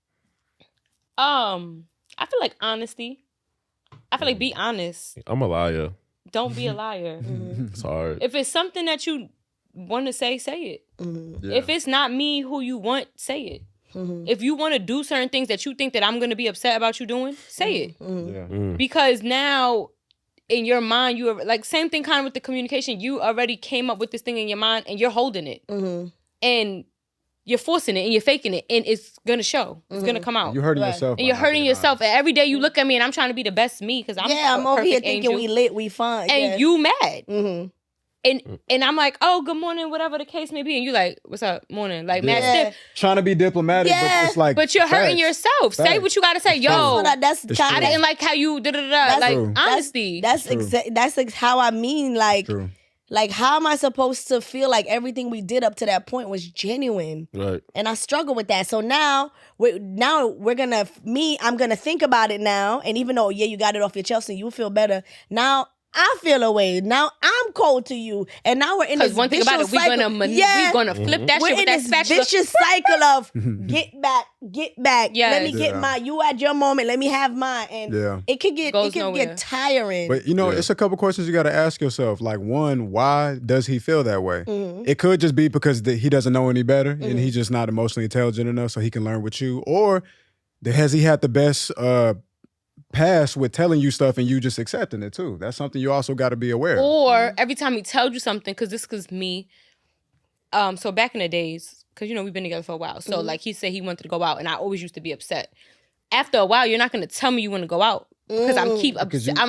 I feel like honesty. I feel like be honest. I'm a liar. Don't be a liar. It's hard. If it's something that you want to say it. Yeah. If it's not me who you want, say it. If you want to do certain things that you think that I'm going to be upset about you doing, say it. Yeah. Because now in your mind, you are like, same thing kind of with the communication. You already came up with this thing in your mind and you're holding it. And you're forcing it and you're faking it and it's going to show. It's going to come out. You're hurting Right. yourself. And you're by not hurting being yourself. honest. And every day you look at me and I'm trying to be the best me because I'm I'm a over here perfect thinking angel. we lit, we fine. And yeah. you mad. Mm-hmm. And I'm like, oh, good morning, whatever the case may be. And you like, what's up, morning? Like, mad Yeah. stiff. Trying to be diplomatic, Yeah. but it's like. But you're hurting facts. yourself. Say Facts. what you got to say. It's Yo, true. That's It's kind I true. didn't like how you da-da-da-da. Like, true. honesty. That's how I mean. Like, True. like how am I supposed to feel like everything we did up to that point was genuine? Right. And I struggle with that. So now I'm gonna think about it now. And even though you got it off your chest and you feel better, now I feel away. Now I'm cold to you, and now we're in this Because one thing about it, vicious cycle. we're gonna flip that We're shit with in that this spatula. vicious cycle of get back. Yes. Let me get Yeah. mine. You had your moment. Let me have mine. And Yeah. it could get Goes nowhere. get tiring. But you know, it's a couple questions you got to ask yourself. Like, one, why does he feel that way? It could just be because he doesn't know any better and he's just not emotionally intelligent enough so he can learn with you. Or has he had the best past with telling you stuff and you just accepting it too? That's something you also got to be aware of. Or every time he tells you something, because me. So back in the days, because we've been together for a while. So like he said he wanted to go out, and I always used to be upset. After a while, you're not going to tell me you want to go out because I'm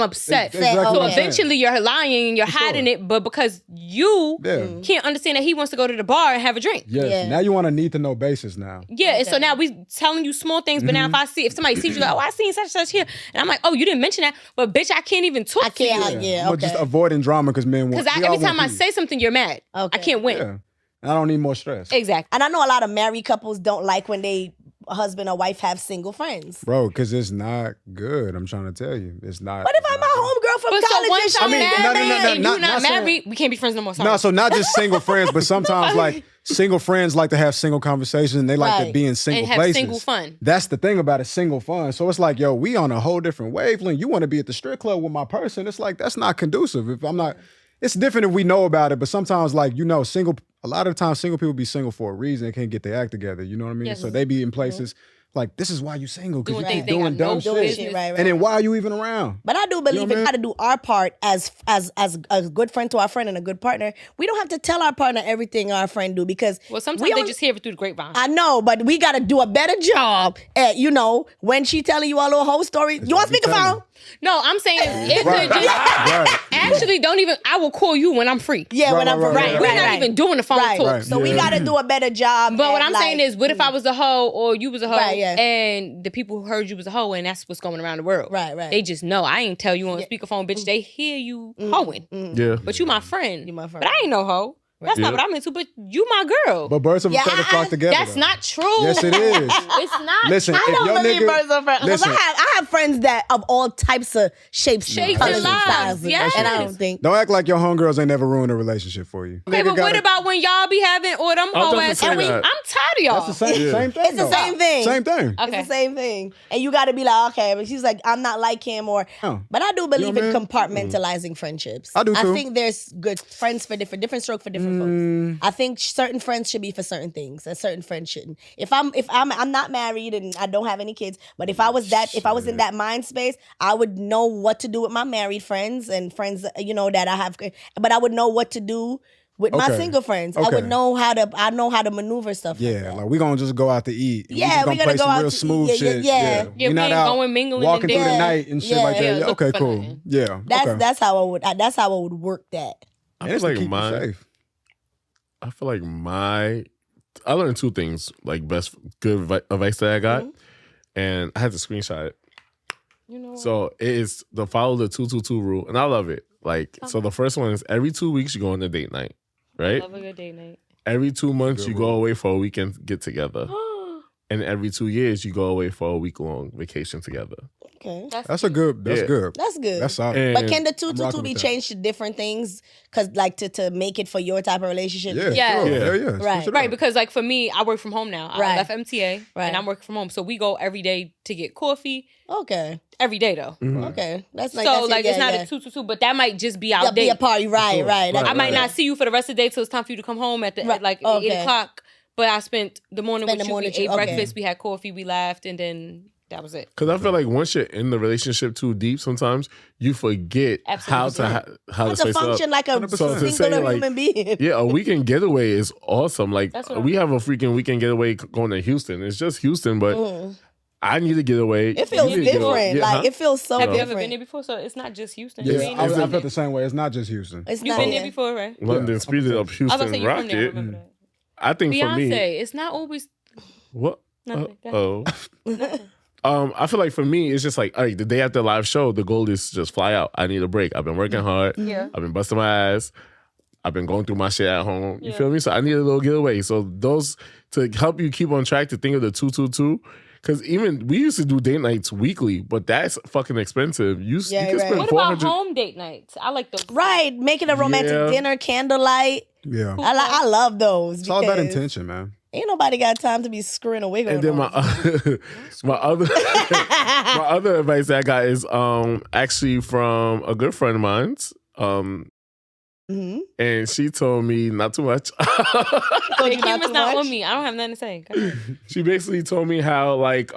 upset. Exactly So what So I'm saying. eventually you're lying and you're hiding it, but because you Yeah. can't understand that he wants to go to the bar and have a drink. Yes. Yeah. Now you want to need to know basis now. Yeah, and so now we telling you small things, but now if somebody sees you like, oh, I seen such and such here, and I'm like, oh, you didn't mention that, but bitch, I can't even talk I to you. can't. Yeah. But Okay. just avoiding drama because men want. Because we all every time want I peace. say something, you're mad. Okay. I can't win. Yeah. And I don't need more stress. Exactly. And I know a lot of married couples don't like when they husband or wife have single friends. Bro, because it's not good. I'm trying to tell you. It's not. What if I'm my homegirl from But so college once and I'm she mean, ain't no, that no, no, man? no, and not- you're not not saying- married, we can't be friends no more. Sorry. No, so not just single friends, but sometimes like single friends like to have single conversations and they like to Right. be in single And have places. single fun. That's the thing about it, single fun. So it's like, yo, we on a whole different wavelength. You want to be at the strip club with my person. It's like, that's not conducive. If I'm not, it's different if we know about it, but sometimes like, a lot of times single people be single for a reason. They can't get their act together. You know what I mean? Yes. So they be in places Like, this is why you single, because Doing you things keep they doing got no dumb business. shit. Right. And then why are you even around? But I do believe what I we got to do our part as a good friend to our friend and a good partner. We don't have to tell our partner everything our friend do because Sometimes they just hear it through the grapevine. I know, but we got to do a better job at, when she telling you a little whole story. You want speakerphone? No, I'm saying it could just actually don't even. I will call you when I'm free. Yeah, when I'm Right, we're not even doing the phone talk. Right. So we got to do a better job. But what I'm saying is, what if I was a hoe or you was a hoe, yeah. and the people who heard you was a hoe, and that's what's going around the world. Right. They just know. I ain't tell you on speakerphone, bitch. They hear you hoeing. Yeah. But you my friend. You my friend. But I ain't no hoe. That's not what I'm into. But you my girl. But birds of a feather flock together. That's though. not true. Yes, it is. It's not. Listen, true. if your nigga, birds of friends. Because I have friends that of all types of shapes and colors, lives, sizes. yes. And I don't think. Don't act like your homegirls ain't never ruined a relationship for you. Okay, but what about when y'all be having all them hoe definitely ass? say that. I'm tired of y'all. That's the same thing. It's the same thing. Same thing. Okay. It's the same thing. And you got to be like, okay, but she's like, I'm not like him or. But I do believe in compartmentalizing friendships. I do too. I think there's good friends for different stroke for different folks. I think certain friends should be for certain things and certain friends shouldn't. If I'm not married and I don't have any kids, but if I was in that mind space, I would know what to do with my married friends and friends that I have, but I would know what to do with my single friends. I would know how to maneuver stuff. Yeah, like we gonna just go out to eat. Yeah, we we gonna gonna play go some out real to smooth eat. shit. Yeah. Yeah, we we not ain't out going mingling walking and through the dancing. night and shit like Yeah, that. looking Okay, for cool. nothing. Yeah, That's how I would work that. I And it's feel to like keep you mine. safe. I feel like I learned two things, like good advice that I got, and I had to screenshot it. You know what? So it is the follow the 222 rule, and I love it. Like, so the first one is every 2 weeks you go on a date night, right? Love a good date night. Every 2 months you go away for a weekend get together, and every 2 years you go away for a week-long vacation together. Okay. That's good. That's Yeah. good. That's good. That's solid. And But can the I'm 222 rocking be with that. changed to different things? Because like to make it for your type of relationship? Yeah, Yeah. sure. Yeah. Yeah. Right. Switch it Right, up. because like for me, I work from home now. I Right. left MTA Right. and I'm working from home. So we go every day to get coffee. Okay. Every day though. Okay. That's like So that's like it. it's Yeah, not yeah. a 222, but that might just be our Yeah, date. be a party. Right, Sure. right. Right. I might not see you for the rest of the day till it's time for you to come home at Right. like Okay. 8 o'clock. But I spent the morning Spend with the you. morning We with you. ate Okay. breakfast. We had coffee. We laughed, and then that was it. Because I feel like once you're in the relationship too deep, sometimes you forget how to How to spice it up. function like a 100%. So to say, singular like, human being. Yeah, a weekend getaway is awesome. Like That's what we have a freaking weekend getaway going to Houston. It's just Houston, but I need to get away. It feels You need to get away. different. Yeah, like it feels so Have you different. ever been there before? So it's not just Houston. Yeah, You ain't I never been felt there. the same way. It's not just Houston. It's You've not been yeah. there before, right? London speeded up I was Houston gonna say you're from there. I rocket. remember that. I think for me, Beyonce, it's not always what? nothing. Go ahead. I feel like for me, it's just like, all right, the day after the live show, the goal is to just fly out. I need a break. I've been working hard. Yeah. I've been busting my ass. I've been going through my shit at home. You Yeah. feel me? So I need a little getaway. So those, to help you keep on track, to think of the 222. Because even we used to do date nights weekly, but that's fucking expensive. You Yeah, can right. spend What about 400. home date nights? I like those. Right. Making a romantic Yeah. dinner, candlelight. Yeah. I love those. It's all about because intention, man. Ain't nobody got time to be screwing a wig on. And then my other my other advice that I got is actually from a good friend of mine's. And she told me not too much. The camera's not on me. I don't have nothing to say. Go ahead. She basically told me how like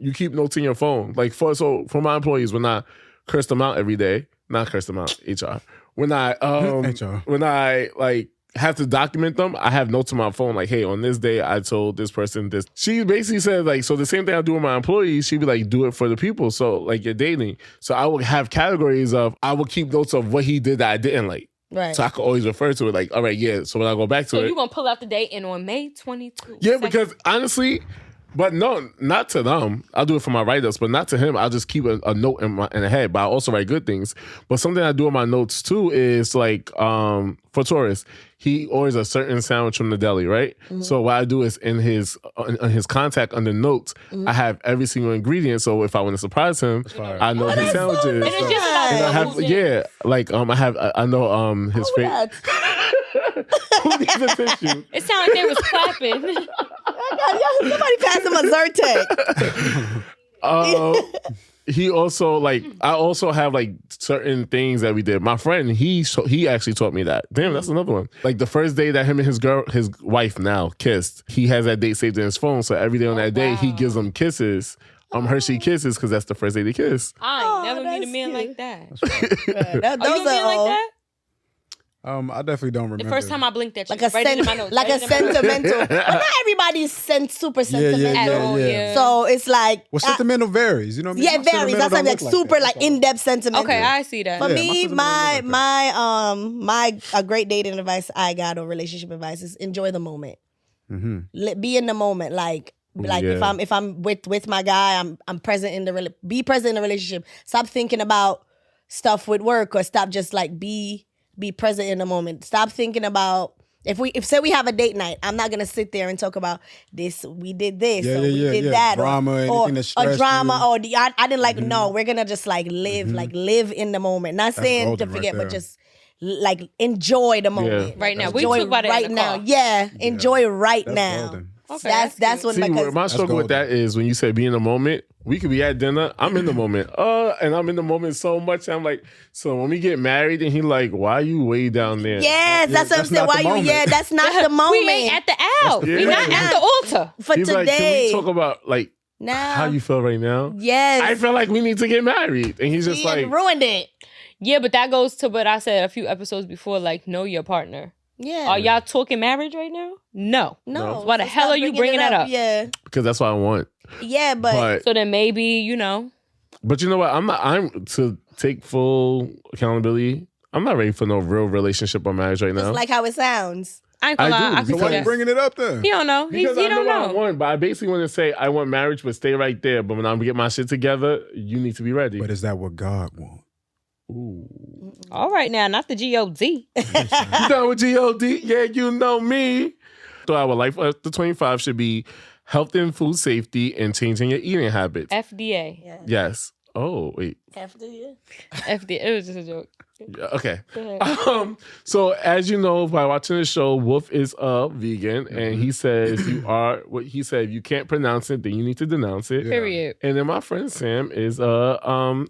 you keep notes in your phone. Like for my employees, when I curse them out every day, not curse them out, HR. When I HR. when I like have to document them, I have notes on my phone like, hey, on this day I told this person this. She basically said like, so the same thing I do with my employees, she'd be like, do it for the people. So like you're dating. So I would have categories of, I would keep notes of what he did that I didn't like. Right. So I could always refer to it like, all right, yeah. So when I go back to So it. you're going to pull out the date and on May 22. Yeah, because honestly, but no, not to them. I'll do it for my write-ups, but not to him. I'll just keep a note in the head, but I also write good things. But something I do in my notes too is like, for Taurus, he orders a certain sandwich from the deli, right? So what I do is in his contact under notes, I have every single ingredient. So if I want to surprise him, I know his sandwiches. And it's just about And I have, who's in. yeah, like I know his favorite. Who needs a tissue? It sounded like they was clapping. Somebody pass him a Zyrtec. He also I also have like certain things that we did. My friend, he actually taught me that. Damn, that's another one. Like the first day that him and his wife now kissed, he has that date saved in his phone. So every day on that day, he gives them kisses. Hershey kisses because that's the first day they kiss. I ain't never met a man like that. Those Are you a man like that? I definitely don't remember. The first time I blinked at you, like a right into my nose, like right a into my nose. sentimental. But not everybody's super sentimental. Yeah. So it's like Well, sentimental varies. You know what I mean? yeah, it varies. That's Sentimental like don't look super that. like in-depth sentimental. Okay, I see that. For Yeah, me, my a great dating advice I got or relationship advice is enjoy the moment. Mm-hmm. Be in the moment. Like if I'm with my guy, I'm present in the be present in the relationship. Stop thinking about stuff with work or stop just like be present in the moment. Stop thinking about if say we have a date night, I'm not gonna sit there and talk about this. We did this, or we did that, drama, or anything that stressed drama, you. or I didn't like. No, we're gonna just like live, live in the moment. Not saying to golden forget, right but there. just like enjoy the moment. Right now, we Enjoy talk about it right in the now. car. Yeah, enjoy right That's now. golden. Okay, That's what See, because my struggle with that is when you say be in the moment, we could be at dinner. I'm in the moment. And I'm in the moment so much. I'm like, so when we get married and he like, why are you way down there? yes, that's what I'm that's saying. not Why the you? moment. Yeah, that's not the moment. We ain't at the owl. We not at the altar. for He's like, can today. we talk about like now, how you feel right now? yes, I feel like we need to get married. And he's just he like, ruined it. Yeah, but that goes to what I said a few episodes before, like, know your partner. Yeah. Are y'all talking marriage right now? No. No. Why the so hell stop are you bringing that up? Yeah. because that's what I want. Yeah, but So then maybe, you know. But you know what? I'm to take full accountability. I'm not ready for no real relationship or marriage right now. just like how it sounds. I ain't gonna I lie. do, I can So see why you that. bringing it up then? He don't know. because he I know don't what I know. want, but I basically want to say I want marriage, but stay right there. But when I get my shit together, you need to be ready. But is that what God wants? All right now, not the G-O-D. You done with G-O-D? Yeah, you know me. So our life after 25 should be health and food safety and changing your eating habits. FDA. Yeah. Yes. Oh, wait. After you. FDA. It was just a joke. Yeah, okay. Go ahead. So as you know by watching the show, Wolf is a vegan, and he says if you can't pronounce it, then you need to denounce it. Period. And then my friend Sam is 95%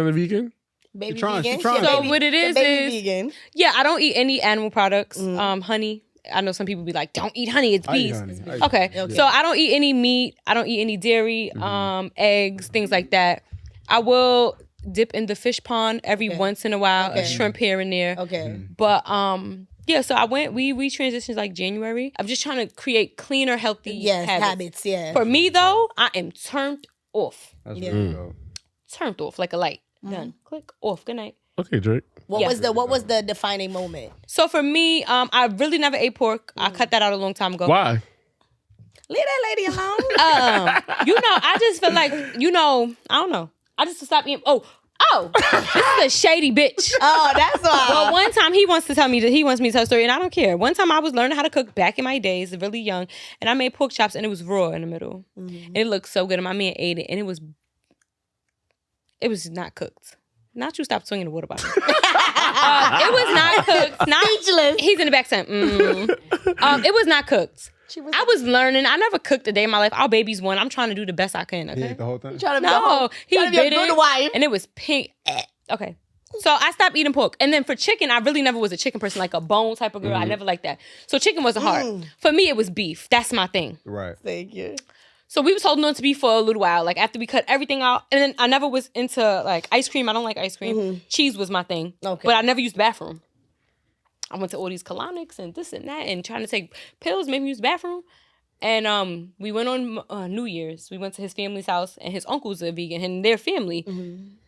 a vegan. Baby trying, vegan. she trying. So baby, what it is baby vegan. yeah, I don't eat any animal products. Honey. I know some people be like, don't eat honey, it's I eat bees. honey. I eat Okay. Okay. So I don't eat any meat. I don't eat any dairy, eggs, things like that. I will dip in the fish pond every once in a while, a shrimp here and there. Okay. But yeah, so we transitioned like January. I'm just trying to create cleaner, healthy Yes, habits. habits, yeah. For me though, I am turned off. That's Yeah. really dope. Turned off like a light. Done. Click off. Good night. Okay, Drake. What was the defining moment? So for me, I really never ate pork. I cut that out a long time ago. Why? Leave that lady alone. I just feel like, I don't know. I just stopped eating. Oh, this is a shady bitch. Oh, that's why. Well, one time he wants me to tell a story, and I don't care. One time I was learning how to cook back in my days, really young, and I made pork chops, and it was raw in the middle. And it looked so good, and my man ate it, and it was not cooked. Not you stop swinging the water bottle. It was not cooked. Speechless. He's in the back saying, it was not cooked. I was learning. I never cooked a day in my life. Our baby's one. I'm trying to do the best I can. He Okay. ate the whole thing? Trying to be No, he trying to be a bit good it, wife. and it was pink. Okay. So I stopped eating pork. And then for chicken, I really never was a chicken person, like a bone type of girl. I never liked that. So chicken wasn't hard. For me, it was beef. That's my thing. Right. Thank you. So we was holding on to beef for a little while, like after we cut everything out. And then I never was into like ice cream. I don't like ice cream. Cheese was my thing. Okay. But I never used the bathroom. I went to all these colonics and this and that and trying to take pills, made me use the bathroom. And we went on New Year's. We went to his family's house, and his uncles are vegan, and their family.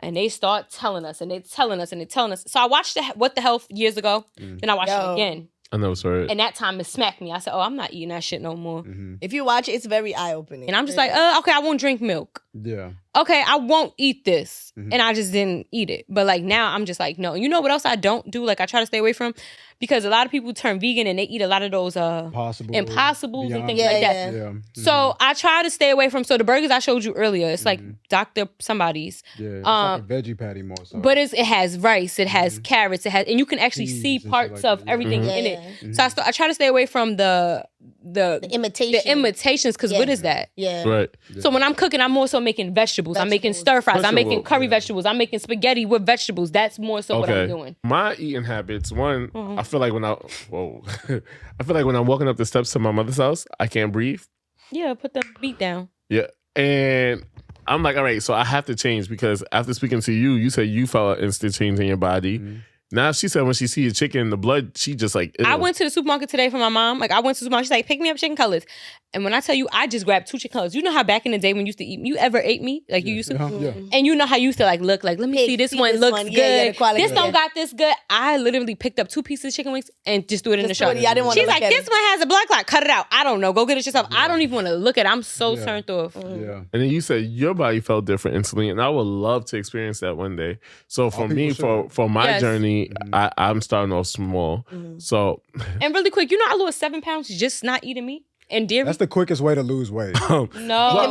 And they start telling us, and they're telling us, and they're telling us. So I watched What the Health years ago, then I watched it again. I know, sorry. And that time it smacked me. I said, I'm not eating that shit no more. If you watch it, it's very eye-opening. And I'm just like, okay, I won't drink milk. Yeah. Okay, I won't eat this. And I just didn't eat it. But like now I'm just like, no. You know what else I don't do? Like I try to stay away from? Because a lot of people turn vegan and they eat a lot of those impossibles and things like that. Yeah. So I try to stay away from, so the burgers I showed you earlier, it's like Dr. somebody's. Yeah. It's like a veggie patty more so. But it has rice, it has carrots, and you can actually see Cheese and shit parts like of that, yeah. everything in it. So I try to stay away from the imitation. Because what is that? Yeah. Right. So when I'm cooking, I'm also making vegetables. I'm making stir fries. I'm making curry vegetables. I'm making spaghetti with vegetables. That's more so what I'm doing. My eating habits. One, I feel like when I feel like when I'm walking up the steps to my mother's house, I can't breathe. Yeah, put the beat down. Yeah, and I'm like, all right, so I have to change because after speaking to you, you said you felt an instant change in your body. Mm-hmm. Now she said when she see a chicken, the blood, she just like, ew. I went to the supermarket today for my mom. Like I went to the supermarket, she's like, pick me up chicken cutlets. And when I tell you, I just grabbed 2 chicken cutlets. You know how back in the day when you used to eat, you ever ate meat? Like you used to? Yeah. And you know how you used to like look like, let me see, this one looks good. This don't got this good. I literally picked up 2 pieces of chicken wings and just threw it in the shark. She's like, this one has a blood clot. Cut it out. I don't know. Go get it yourself. I don't even want to look at it. I'm so turned off. Yeah. And then you said your body felt different instantly, and I would love to experience that one day. So for me, for my journey, I'm starting off small. So and really quick, you know I lost 7 pounds just not eating meat and dairy. That's the quickest way to lose weight. No,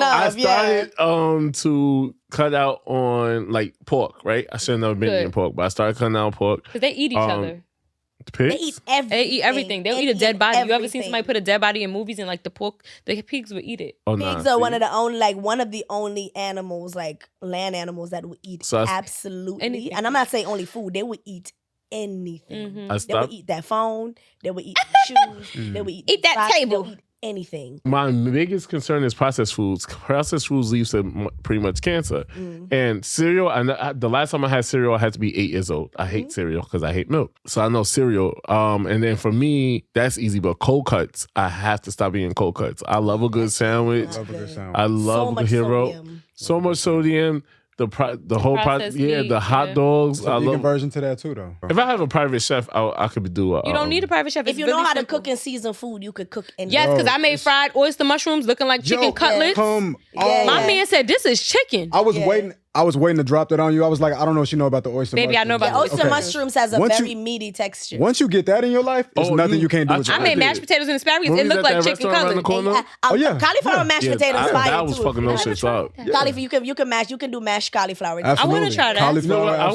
I started to cut out on like pork. Right, I should have never been eating pork, but I started cutting out pork because they eat each other. Pigs? They eat everything. They eat everything. They'll eat a dead body. You ever seen somebody put a dead body in movies and like the pork? The pigs would eat it. Oh, pigs are one of the only animals, like land animals that would eat absolutely. Anything. And I'm not saying only food. They would eat anything. They would eat that phone. They would eat shoes. They would eat that socks, table. they would eat anything. My biggest concern is processed foods. Processed foods leads to pretty much cancer. And cereal, the last time I had cereal, I had to be 8 years old. I hate cereal because I hate milk. So I know cereal. And then for me, that's easy. But cold cuts, I have to stop eating cold cuts. I love a good sandwich. I love a hero. Sodium. So much sodium. The whole process, the hot dogs. There's a vegan version to that too, though. If I have a private chef, I could do it. You don't need a private chef. If you know how to cook and season food, you could cook anything. Yes, because I made fried oyster mushrooms looking like chicken cutlets. My man said, this is chicken. I was waiting to drop that on you. I was like, I don't know if you know about the oyster mushrooms. Baby, I know about the oyster mushrooms has a very meaty texture. Once you get that in your life, there's nothing you can't do with I made mashed potatoes and asparagus. It looked like chicken cutlets. Cauliflower mashed potatoes fire that was too. fucking those shits up. Cauliflower, you can do mashed cauliflower. Absolutely. I want to try that. Cauliflower, I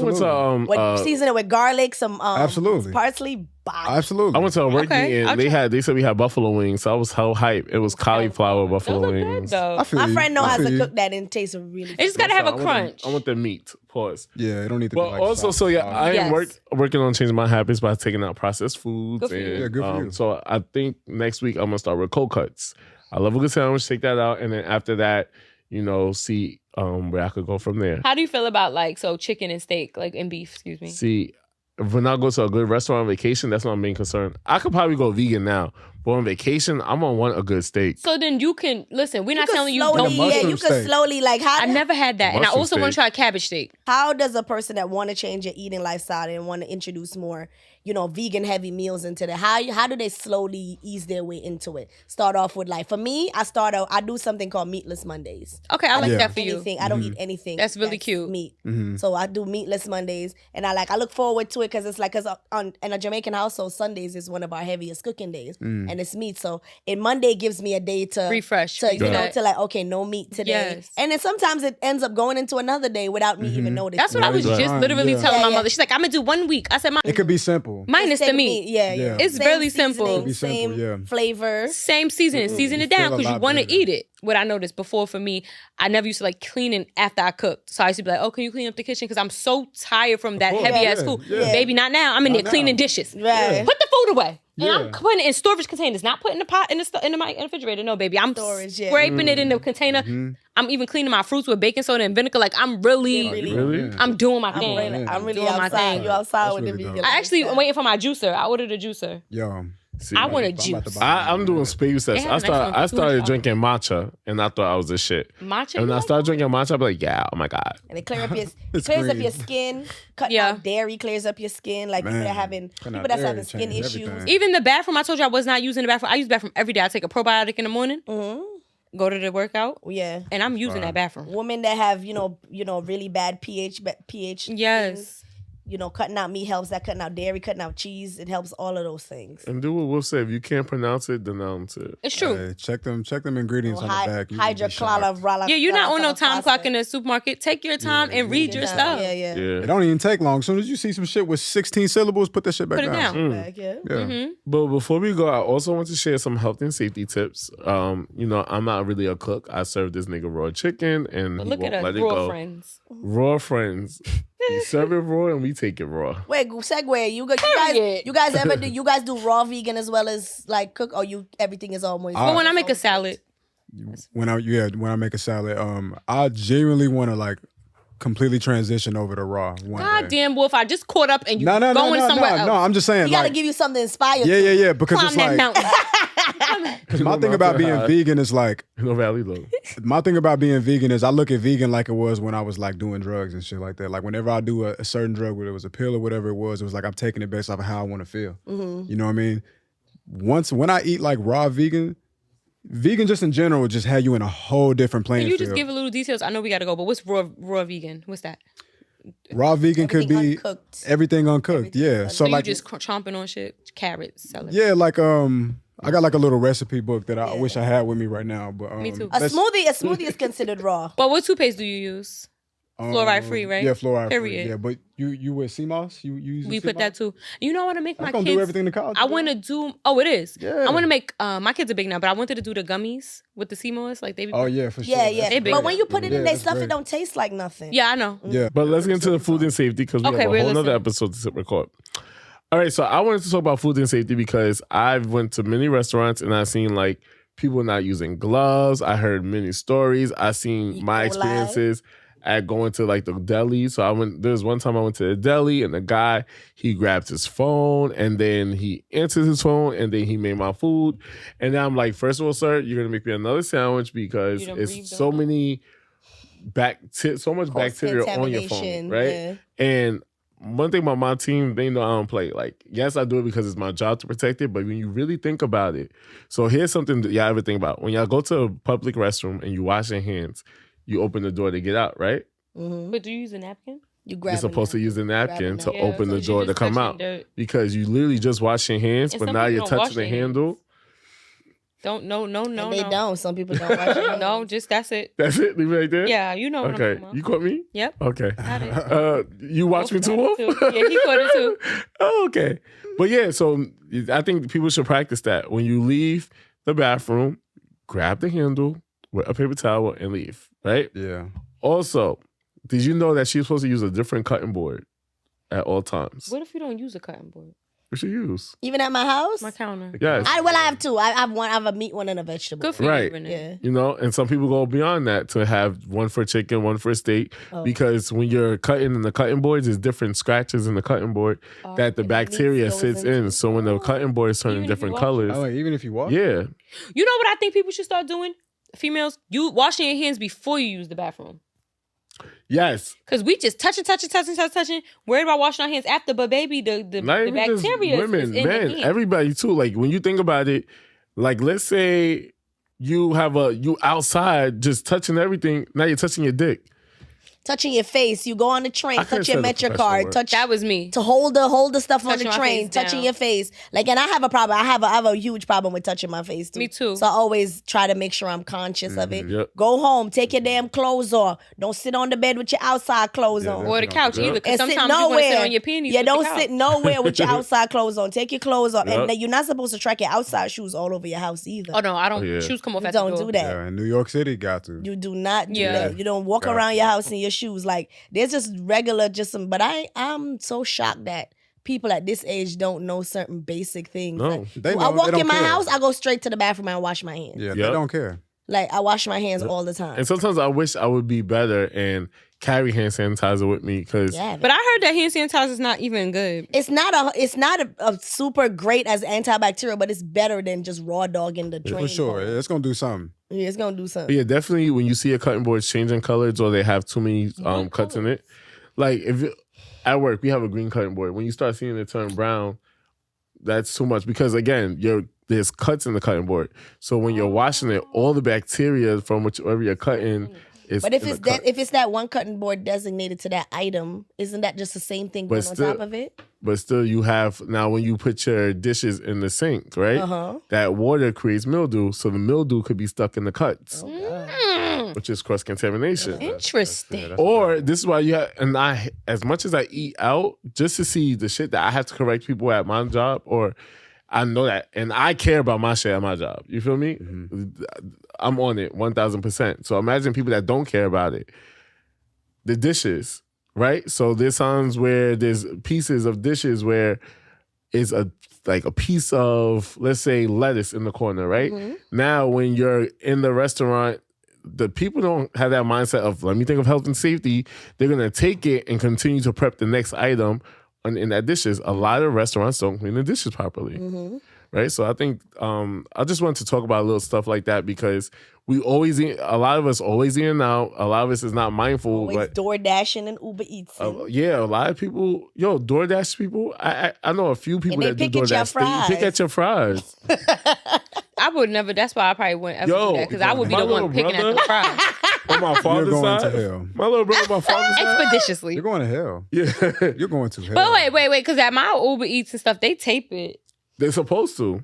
went to season it with garlic, some parsley. Absolutely. I went to a work meeting and they said we had buffalo wings. So I was so hyped. It was cauliflower buffalo wings. My friend knows how to cook that and it tastes really good. It just got to have a crunch. I want the meat. Pause. Yeah, it don't need to be like also, sauce. I am working on changing my habits by taking out processed foods. Good for you. Yeah, good for you. So I think next week I'm going to start with cold cuts. I love a good sandwich. Take that out. And then after that, see where I could go from there. How do you feel about chicken and steak, and beef, excuse me? See, when I go to a good restaurant on vacation, that's my main concern. I could probably go vegan now, but on vacation, I'm gonna want a good steak. So then you can listen. We're not telling you don't. Yeah, you can slowly I never had that, and I also want to try cabbage steak. How does a person that want to change your eating lifestyle and want to introduce more, vegan heavy meals into that? How do they slowly ease their way into it? Start off with for me, I do something called meatless Mondays. Okay, I like that for you. I don't eat anything. That's really cute. Meat. So I do meatless Mondays, and I look forward to it because it's in a Jamaican household, Sundays is one of our heaviest cooking days, and it's meat. So Monday gives me a day to refresh, to no meat today, and then sometimes it ends up going into another day without me even noticing. That's what I was just literally telling my mother. She's like, I'm gonna do 1 week. I said, Mom, it could be simple. Minus the meat. Yeah. It's really simple. Same flavor. Same seasoning. Season it down because you want to eat it. What I noticed before for me, I never used to cleaning after I cooked. So I used to be like, can you clean up the kitchen? Because I'm so tired from that heavy ass food. Yeah. Baby, not now. I'm in there cleaning dishes. Right. Put the food away. And I'm putting it in storage containers, not putting the pot in the refrigerator. No, baby. I'm scraping it in the container. I'm even cleaning my fruits with baking soda and vinegar. I'm really? I'm doing my thing. I'm really outside. My thing. You outside with the vegan. I actually am waiting for my juicer. I ordered a juicer. Yo. See, I want a juice. I'm doing baby steps. I started drinking matcha, and I thought I was the shit. Matcha? And when I started drinking matcha, I'd be like, yeah, oh my God. And it clears up your skin. Cutting out dairy clears up your skin. People that's having skin issues. Even the bathroom, I told you I was not using the bathroom. I use the bathroom every day. I take a probiotic in the morning. Go to the workout. Yeah. And I'm using that bathroom. Women that have, really bad pH. Yes. cutting out meat helps. That cutting out dairy, cutting out cheese. It helps all of those things. And do what Wolf said. If you can't pronounce it, denounce it. It's true. Hey, check them ingredients on the back. You will be shocked. Yeah, you're not on no time clock in the supermarket. Take your time and read your stuff. Yeah. It don't even take long. As soon as you see some shit with 16 syllables, put that shit back Put it down. Back, yeah. Yeah. But before we go, I also want to share some health and safety tips. I'm not really a cook. I served this nigga raw chicken, and But he look won't at us, let it raw go. friends. Raw friends. We serve it raw, and we take it raw. Wait, segue. You guys do raw vegan as well as like cook, or everything is always. But when I make a salad, When I make a salad, I genuinely want to like completely transition over to raw. God damn, Wolf, I just caught up and you No, going somewhere else. No, I'm just saying. he got to like, give you something to inspire. yeah, because Climb it's that like mountain. my thing about being vegan is like No valley low. my thing about being vegan is I look at vegan like it was when I was like doing drugs and shit like that. Like whenever I do a certain drug, whether it was a pill or whatever it was like I'm taking it based off of how I want to feel. Mm-hmm. You know what I mean? When I eat like raw vegan just in general just had you in a whole different playing Can you field. just give a little details? I know we got to go, but what's raw vegan? What's that? Raw vegan could Everything be uncooked. everything uncooked. Yeah. So like you just chomping on shit, carrots, celery. yeah, like I got like a little recipe book that I wish I had with me right now. But Me too. A smoothie is considered raw. But what toothpaste do you use? Fluoride free, right? Yeah, fluoride free. Period. Yeah, but you with sea moss? You use We sea put that moss? too. You know what I make That's my gonna kids? do everything the college. I want to do. Oh, it is. Yeah. I want to make. My kids are big now, but I wanted to do the gummies with the CMOS. Like they. Be, Oh yeah, for sure. Yeah, That's yeah. They big. But when you put it Yeah, in their that's stuff, great. it don't taste like nothing. Yeah, I know. Yeah, But let's get into the food and safety because we Okay, have a we're whole other listening. episode to record. All right, so I wanted to talk about food and safety because I've went to many restaurants and I've seen like people not using gloves. I heard many stories. I seen my coli. experiences at going to like the deli. So there's one time I went to the deli and the guy, he grabbed his phone and then he answered his phone and then he made my food. And then I'm like, first of all, sir, you're gonna make me another sandwich because You done breathed it's so on many so much bacteria on your phone, Contamination, right? yeah. And one thing about my team, they know I don't play. Like, yes, I do it because it's my job to protect it, but when you really think about it, so here's something that y'all ever think about. When y'all go to a public restroom and you wash your hands, you open the door to get out, right? But do you use a napkin? You grab You're supposed to use a napkin to Yeah, open the so door you're to just come touching out. dirt. Because you literally just wash your hands, And but some now people you're don't wash touching the their hands. handle. No. And they don't. Some people don't wash it. No, just that's it. That's it? Leave it right there? Yeah, you know what I'm Okay. talking about. You caught me? Yep. Okay. Got it. You watch me too, Wolf? Yeah, he caught it too. Oh, okay. But yeah, so I think people should practice that. When you leave the bathroom, grab the handle with a paper towel and leave, right? Yeah. Also, did you know that she's supposed to use a different cutting board at all times? What if you don't use a cutting board? What should you use? Even at my house? My counter. Yes. I have two. I have one. I have a meat one and a vegetable. Good for Right. you, Renee. Yeah. You know, and some people go beyond that to have one for chicken, one for steak, Oh. because when you're cutting in the cutting boards, there's different scratches in the cutting board that the and the meat bacteria goes sits into in. it. So when the cutting boards turn Even in if you different wash colors, Oh, wait, even if you walk? yeah, You know what I think people should start doing? Females, you washing your hands before you use the bathroom. yes. Because we just touching, worried about washing our hands after, but baby, the Not even just bacteria women, is in men, the hand. everybody too. Like when you think about it, like let's say you outside just touching everything. Now you're touching your dick. Touching your face. You go on the train, I couldn't touch your say the Metro professional card, word. touch That was me. to hold the stuff on the Touching my train, face touching down. your face. Like, and I have a problem. I have a huge problem with touching my face too. Me too. So I always try to make sure I'm conscious of it. Yep. Go home, take your damn clothes off. Don't sit on the bed with your outside clothes on. Or the couch either, because And sit sometimes you want to sit nowhere. on your panties. Yeah, with the don't couch. sit nowhere with your outside clothes on. Take your clothes off. Yep. And then you're not supposed to track your outside shoes all over your house either. Oh no, I don't. Oh, yeah. Shoes come off You at the don't door. do that. Yeah, in New York City, got to. You do not do Yeah. that. You don't walk around your house in your shoes. Like, there's just regular, but I'm so shocked that people at this age don't know certain basic things. No. Like, They I know, walk they don't in my care. house, I go straight to the bathroom and wash my hands. Yeah, Yep. they don't care. Like, I wash my hands all the time. And sometimes I wish I would be better and carry hand sanitizer with me because Yeah, But I heard that hand sanitizer is not even good. it's not a super great as antibacterial, but it's better than just raw dog in the train. For sure. car. It's going to do something. Yeah, it's gonna do something. yeah, definitely when you see a cutting board changing colors or they have too many cuts in it, like at work we have a green cutting board. When you start seeing it turn brown, that's too much because again, there's cuts in the cutting board. So when you're washing it, all the bacteria from whichever you're cutting But if it's that one cutting board designated to that item, isn't that just the same thing going on top of it? But still, you have now when you put your dishes in the sink, right? That water creates mildew, so the mildew could be stuck in the cuts, which is cross contamination. Interesting. Or this is why you have, and I, as much as I eat out, just to see the shit that I have to correct people at my job, or I know that, and I care about my shit at my job. You feel me? I'm on it 1,000%. So imagine people that don't care about it. The dishes, right? So there's times where there's pieces of dishes where it's a piece of, let's say, lettuce in the corner, right? Now, when you're in the restaurant, the people don't have that mindset of, let me think of health and safety. They're going to take it and continue to prep the next item in that dishes. A lot of restaurants don't clean the dishes properly. Right? So I think I just wanted to talk about a little stuff like that because we always eat, a lot of us always eating out. A lot of us is not mindful. Always DoorDashing and Uber Eats. Yeah, a lot of people, DoorDash people, I know a few people that do DoorDash. They pick at your fries. I would never, that's why I probably wouldn't ever do that because I would be the one picking at the fries. On my father's You're going side. to hell. My little brother, my father's side. Expeditiously. You're going to hell. Yeah. You're going to hell. But wait, because at my Uber Eats and stuff, they tape it. They're supposed to.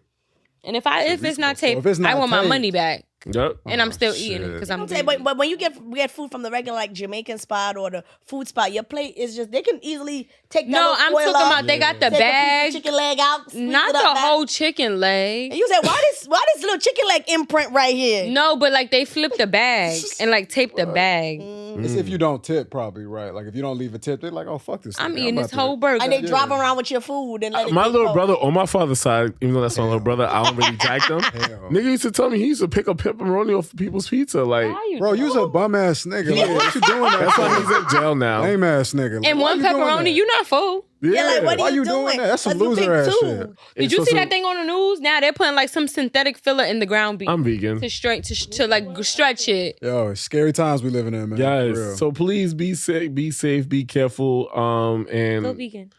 And if it's not taped, it's not I want my taped. money back. Yep. And I'm still eating it because I'm But when you get food from the regular like Jamaican spot or the food spot, your plate is just, they can easily take that No, I'm foil talking off, about they got the take a piece of bag. chicken leg out, squeeze Not it the up back. whole chicken leg. And you said, why this little chicken leg imprint right here? No, but like they flip the bag and like tape the bag. It's if you don't tip, probably, right? Like if you don't leave a tip, they're like, oh, fuck this. I'm nigga. eating about this to- whole burger. And they drive around with your food and let it My get little cold. brother on my father's side, even though that's my little brother, I don't really jack them. Nigga used to tell me he used to pick up pepperoni off people's pizza. Like, Why you Bro, you's a bum ass nigga. Like, what you doing? that's why he's in jail now. Lame ass nigga. Like, and why one you doing pepperoni, that? you not full. Yeah, like, what Why are you doing that? That's some 'Cause you loser ass picked shit. two. Did you see that thing on the news? Now they're putting like some synthetic filler in the ground beef I'm vegan. to stretch it. Yo, it's scary times we living in, man. For Yes. real. So please be safe, be careful, and Go vegan.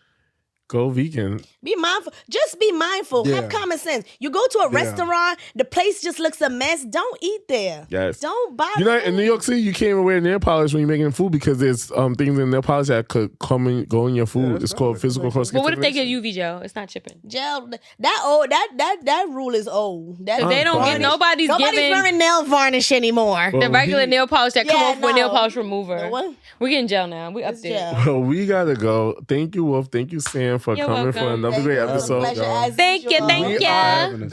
go vegan. Be mindful. Just be mindful. Yeah. Have common sense. You go to a restaurant, the place just looks a mess. Don't eat there. Yes. Don't buy You know, food. in New York City, you can't even wear nail polish when you're making food because there's things in nail polish that could go in your food. that's It's called valid. physical cross But what if they get contamination. UV gel? It's not chipping. Gel, that rule is old. That 'Cause they don't get varnish. nobody's giving wearing nail varnish anymore. the regular nail polish that come Yeah, off with nail no. polish remover. The what? We're getting gel now. We up It's there. gel. Well, we gotta go. Thank you, Wolf. Thank you, Sam, for You're coming for welcome. another Thank great you. It was a episode. pleasure, as Thank you, usual. thank We you. are-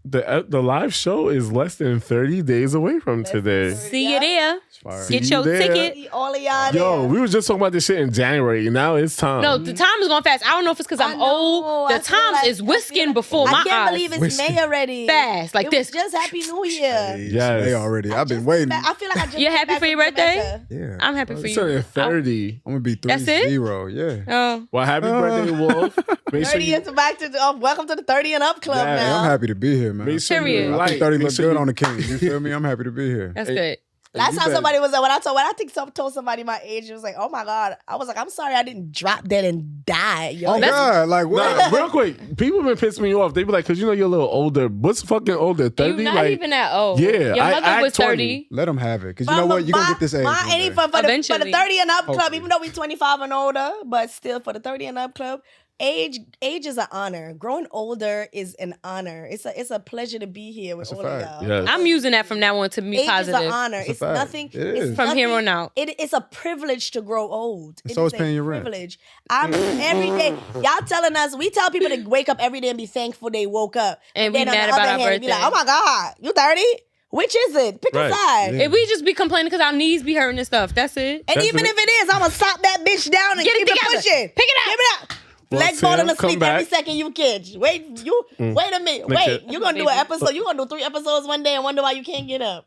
The live show is less than 30 days away from today. See you there. Fire. See Get you your there. ticket. All of y'all Yo, there. we were just talking about this shit in January. Now it's time. No, the time is going fast. I don't know if it's because I I'm know. old. I The feel time like- is whisking before I my can't eyes. believe it's Whiskey. May already. Fast, like It this. was just Happy New Year. Yes. Hey, already. I've been Just waiting. I feel like I just You're came happy back for your from birthday? Jamaica. Yeah. I'm happy for It's you. turning 30. I'm gonna be That's it? 3-0. Yeah. Oh. Well, happy birthday, Wolf. Make sure 30 you, is back to welcome to the 30 and up club Yeah, Hey, now. I'm happy to be here, man. make sure Period. you I like. think 30 Make looks sure good you- on the king. You feel me? I'm happy to be here. That's Hey. good. Last You time better- somebody was when I told somebody my age, it was like, oh my God. I was like, I'm sorry I didn't drop dead and die. Yo. Oh, God. Like, what? Nah, real quick, people been pissing me off. They be like, because you know you're a little older. What's fucking older? 30? You're not like, even that old. Yeah, Your I mother act was 20. 30. Let them have it. Because you But know what? You're going to get this age. Mine one ain't day. for the Eventually. 30 and up club, Hopefully. even though we 25 and older, but still for the 30 and up club, age is an honor. Growing older is an honor. It's a pleasure to be here with That's a all of fact. y'all. Yes. I'm using that from now on to be Age positive. is an honor. It's a It's fact. nothing. It it's is. From here nothing- on out. It's a privilege to grow old. And It so is is paying a your rent. privilege. I'm every day. Y'all telling us, we tell people to wake up every day and be thankful they woke up. And we then on mad the about other our hand, be like, birthday. oh my God, you 30? Which is it? Pick Right. a side. Yeah. If we just be complaining because our knees be hurting and stuff, that's it. And That's even it. if it is, I'm gonna stop that bitch down and Get it keep it together. pushing. Pick it up. Give it up. Well, Legs falling Sam, come asleep every back. second you catch. Wait a minute. Next Wait. year. You're gonna do an episode. You're gonna do 3 episodes one day and wonder why you can't get up.